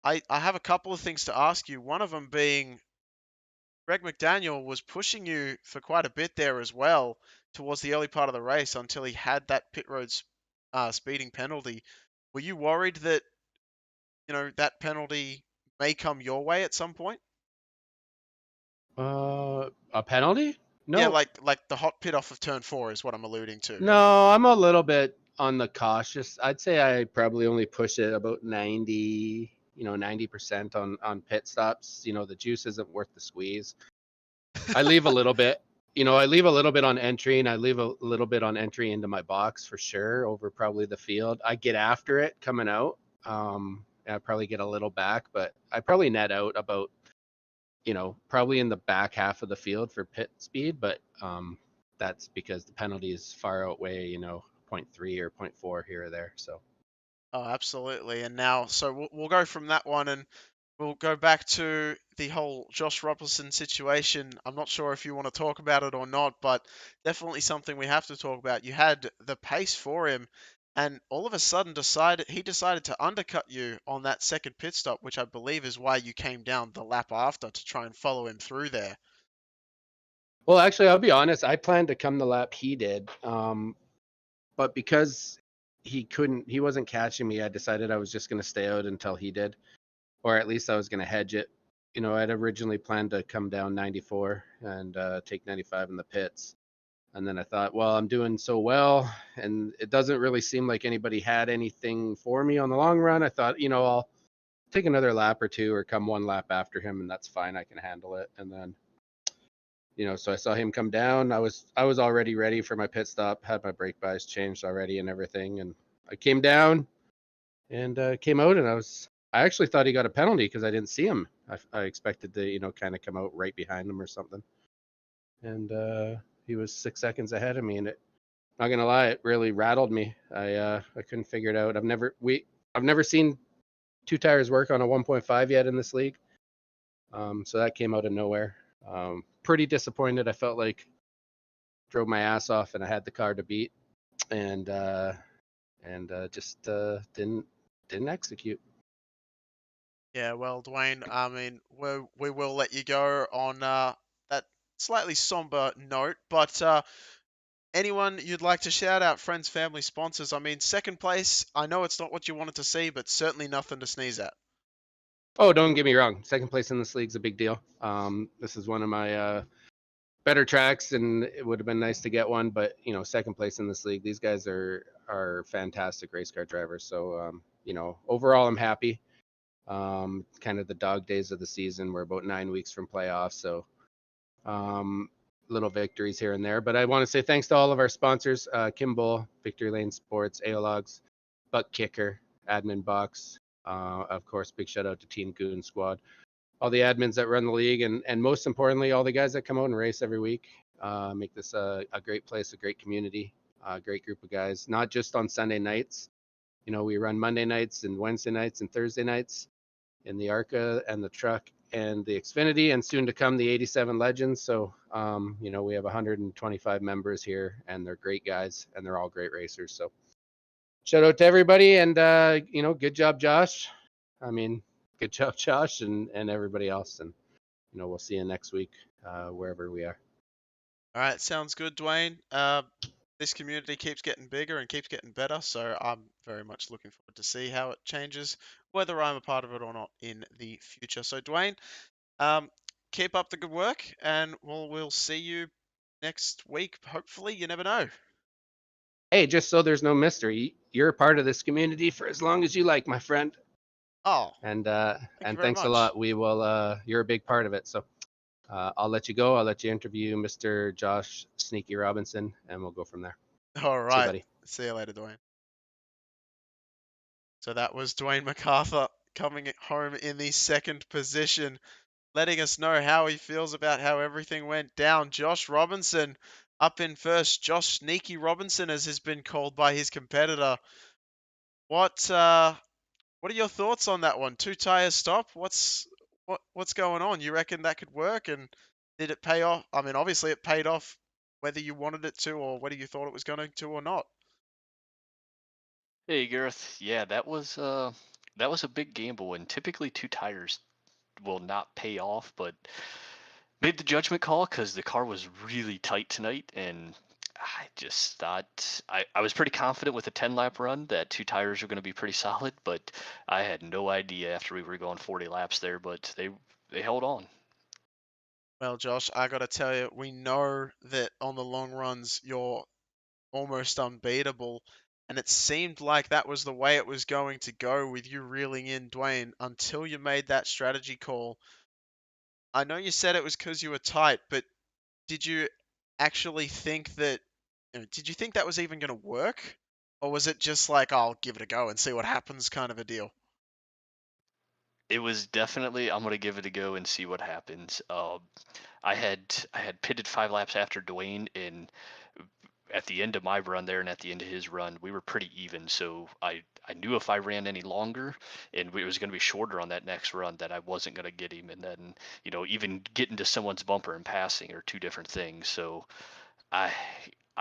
I have a couple of things to ask you. One of them being Greg McDaniel was pushing you for quite a bit there as well towards the early part of the race until he had that pit road speeding penalty. Were you worried that that penalty may come your way at some point? A penalty? Yeah, No, like the hot pit off of turn 4 is what I'm alluding to. no, I'm a little bit on the cautious. I'd say I probably only push it about 90, 90% on pit stops. The juice isn't worth the squeeze. I leave a little bit. I leave a little bit on entry, and I leave a little bit on entry into my box for sure over probably the field. I get after it coming out. I probably get a little back, but I probably net out about, probably in the back half of the field for pit speed. But that's because the penalties far outweigh, 0.3 or 0.4 here or there. So. Oh, absolutely. And now, so we'll go from that one and we'll go back to the whole Josh Robinson situation. I'm not sure if you want to talk about it or not, but definitely something we have to talk about. You had the pace for him, and all of a sudden he decided to undercut you on that second pit stop, which I believe is why you came down the lap after to try and follow him through there. Well, actually, I'll be honest. I planned to come the lap he did, but because he wasn't catching me, I decided I was just going to stay out until he did, or at least I was going to hedge it. I'd originally planned to come down 94 and take 95 in the pits. And then I thought, well, I'm doing so well, and it doesn't really seem like anybody had anything for me on the long run. I thought, I'll take another lap or two or come one lap after him, and that's fine. I can handle it. And then, so I saw him come down. I was already ready for my pit stop, had my brake bias changed already and everything. And I came down and came out, and I actually thought he got a penalty because I didn't see him. I expected to, kind of come out right behind him or something. And he was 6 seconds ahead of me, and not gonna lie, it really rattled me. I couldn't figure it out. I've never seen two tires work on a 1.5 yet in this league. So that came out of nowhere. Pretty disappointed. I felt like drove my ass off and I had the car to beat, and just didn't execute. Yeah, well, Dwayne, I mean, we will let you go on that slightly somber note, but anyone you'd like to shout out, friends, family, sponsors? I mean, second place, I know it's not what you wanted to see, but certainly nothing to sneeze at. Oh, don't get me wrong. Second place in this league's a big deal. This is one of my better tracks, and it would have been nice to get one, but second place in this league. These guys are fantastic race car drivers. So overall, I'm happy. Kind of the dog days of the season. We're about 9 weeks from playoffs, so little victories here and there. But I want to say thanks to all of our sponsors, Kimball, Victory Lane Sports, Aologs, Buck Kicker, Admin Box. Of course, big shout out to Team Goon Squad, all the admins that run the league, and most importantly, all the guys that come out and race every week. Make this a great place, a great community, a great group of guys, not just on Sunday nights. You know, we run Monday nights and Wednesday nights and Thursday nights in the ARCA and the truck and the Xfinity, and soon to come the 87 Legends. So, you know, we have 125 members here, and they're great guys, and they're all great racers. So shout out to everybody, and, you know, good job, Josh. I mean, good job, Josh, and everybody else. And, you know, we'll see you next week, wherever we are. All right, sounds good, Dwayne. This community keeps getting bigger and keeps getting better, so I'm very much looking forward to see how it changes, whether I'm a part of it or not in the future. So, Dwayne, keep up the good work, and we'll see you next week. Hopefully, you never know. Hey, just so there's no mystery, you're a part of this community for as long as you like, my friend. Oh, And thank you very thanks a much. lot. We will. You're a big part of it. So I'll let you go. I'll let you interview Mr. Josh Sneaky Robinson, and we'll go from there. All See you, right. buddy. See you later, Dwayne. So that was Dwayne MacArthur coming home in the second position, letting us know how he feels about how everything went down. Josh Robinson up in first. Josh Sneaky Robinson, as has been called by his competitor. What are your thoughts on that one? Two tires stop. What's going on? You reckon that could work? And did it pay off? I mean, obviously it paid off, whether you wanted it to or whether you thought it was going to or not. Hey Gareth, yeah, that was a big gamble, and typically two tires will not pay off, but made the judgment call because the car was really tight tonight, and I just thought I was pretty confident with a 10-lap run that two tires were going to be pretty solid, but I had no idea after we were going 40 laps there, but they held on. Well, Josh, I got to tell you, we know that on the long runs you're almost unbeatable. And it seemed like that was the way it was going to go with you reeling in Dwayne until you made that strategy call. I know you said it was because you were tight, but did you actually think that, did you think that was even going to work? Or was it just like, I'll give it a go and see what happens kind of a deal? It was definitely I'm gonna give it a go and see what happens. I had pitted 5 laps after Dwayne, and at the end of my run there and at the end of his run, we were pretty even. So I knew if I ran any longer and it was going to be shorter on that next run, that I wasn't going to get him. And then, even getting to someone's bumper and passing are two different things. So I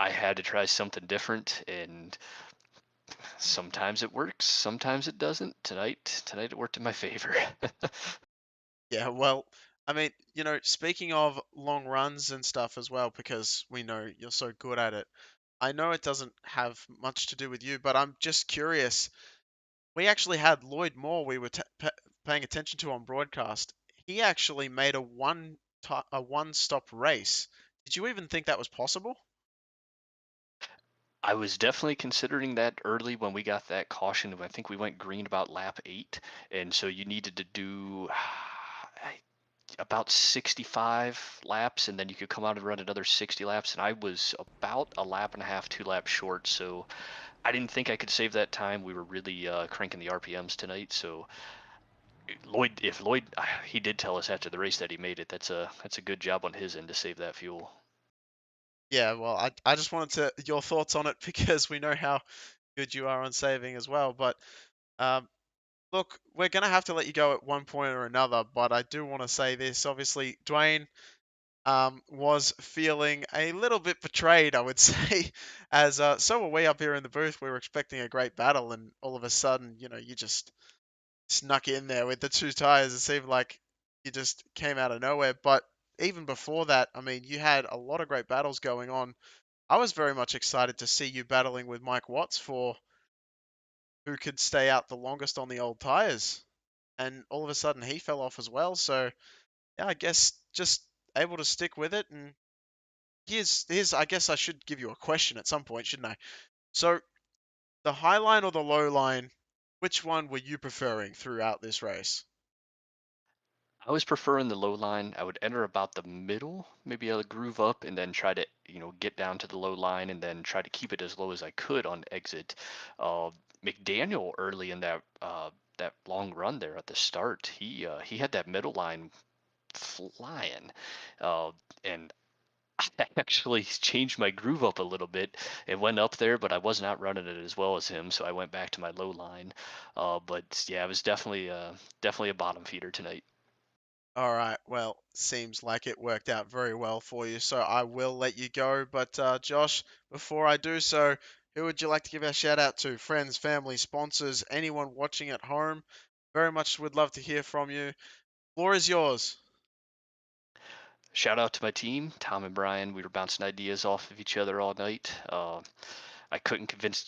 I had to try something different, and sometimes it works, sometimes it doesn't. Tonight it worked in my favor. Yeah, well, I mean, speaking of long runs and stuff as well, because we know you're so good at it, I know it doesn't have much to do with you, but I'm just curious. We actually had Lloyd Moore we were paying attention to on broadcast. He actually made a one-stop race. Did you even think that was possible? I was definitely considering that early when we got that caution. I think we went green about lap 8, and so you needed to do about 65 laps, and then you could come out and run another 60 laps. And I was about a lap and a half, 2 laps short, so I didn't think I could save that time. We were really cranking the RPMs tonight, so if Lloyd, he did tell us after the race that he made it. That's a good job on his end to save that fuel. Yeah, well, I just wanted your thoughts on it because we know how good you are on saving as well. But look, we're going to have to let you go at one point or another, but I do want to say this. Obviously, Dwayne was feeling a little bit betrayed, I would say, as so were we up here in the booth. We were expecting a great battle, and all of a sudden, you just snuck in there with the two tires. It seemed like you just came out of nowhere. But even before that, I mean, you had a lot of great battles going on. I was very much excited to see you battling with Mike Watts for who could stay out the longest on the old tires. And all of a sudden, he fell off as well. So, yeah, I guess just able to stick with it. And here's I guess I should give you a question at some point, shouldn't I? So, the high line or the low line, which one were you preferring throughout this race? I was preferring the low line. I would enter about the middle, maybe I'll groove up and then try to, get down to the low line and then try to keep it as low as I could on exit. Uh, McDaniel early in that long run there at the start, he had that middle line flying, and I actually changed my groove up a little bit. It went up there, but I was not running it as well as him, so I went back to my low line. But yeah, it was definitely a bottom feeder tonight. All right, well, seems like it worked out very well for you, so I will let you go. But Josh, before I do so, who would you like to give a shout out to? Friends, family, sponsors, anyone watching at home? Very much would love to hear from you. Floor is yours. Shout out to my team, Tom and Brian. We were bouncing ideas off of each other all night. I couldn't convince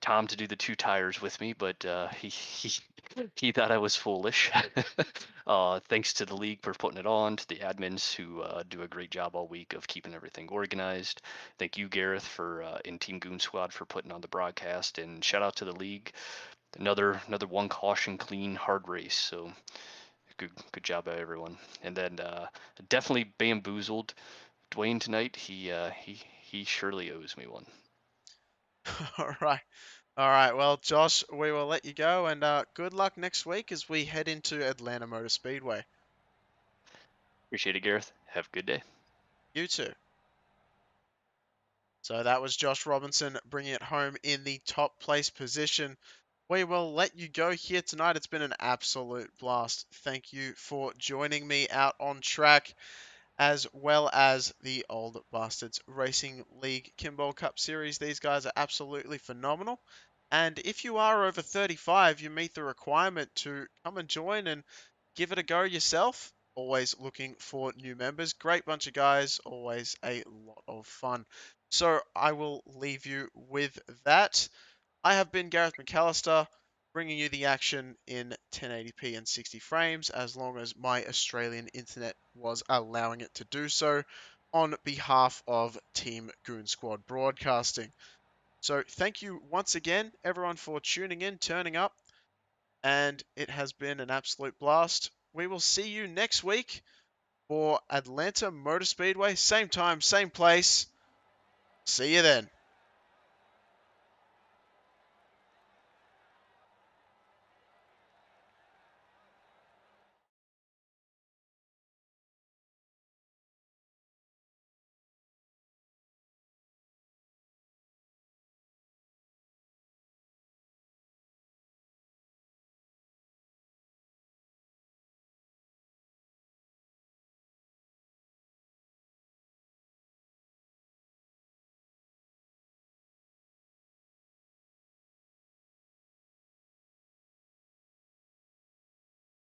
Tom to do the 2 tires with me, but he thought I was foolish. Thanks to the league for putting it on, to the admins who do a great job all week of keeping everything organized. Thank you, Gareth, for in Team Goon Squad for putting on the broadcast, and shout out to the league. Another one caution, clean, hard race. So good job by everyone. And then definitely bamboozled Dwayne tonight. He surely owes me one. All right. All right. Well, Josh, we will let you go, and good luck next week as we head into Atlanta Motor Speedway. Appreciate it, Gareth. Have a good day. You too. So that was Josh Robinson bringing it home in the top place position. We will let you go here tonight. It's been an absolute blast. Thank you for joining me out on track, as well as the Old Bastards Racing League Kimball Cup Series. These guys are absolutely phenomenal. And if you are over 35, you meet the requirement to come and join and give it a go yourself. Always looking for new members. Great bunch of guys. Always a lot of fun. So I will leave you with that. I have been Gareth McAllister, bringing you the action in 1080p and 60 frames, as long as my Australian internet was allowing it to do so, on behalf of Team Goon Squad Broadcasting. So thank you once again, everyone, for tuning in, turning up, and it has been an absolute blast. We will see you next week for Atlanta Motor Speedway. Same time, same place. See you then.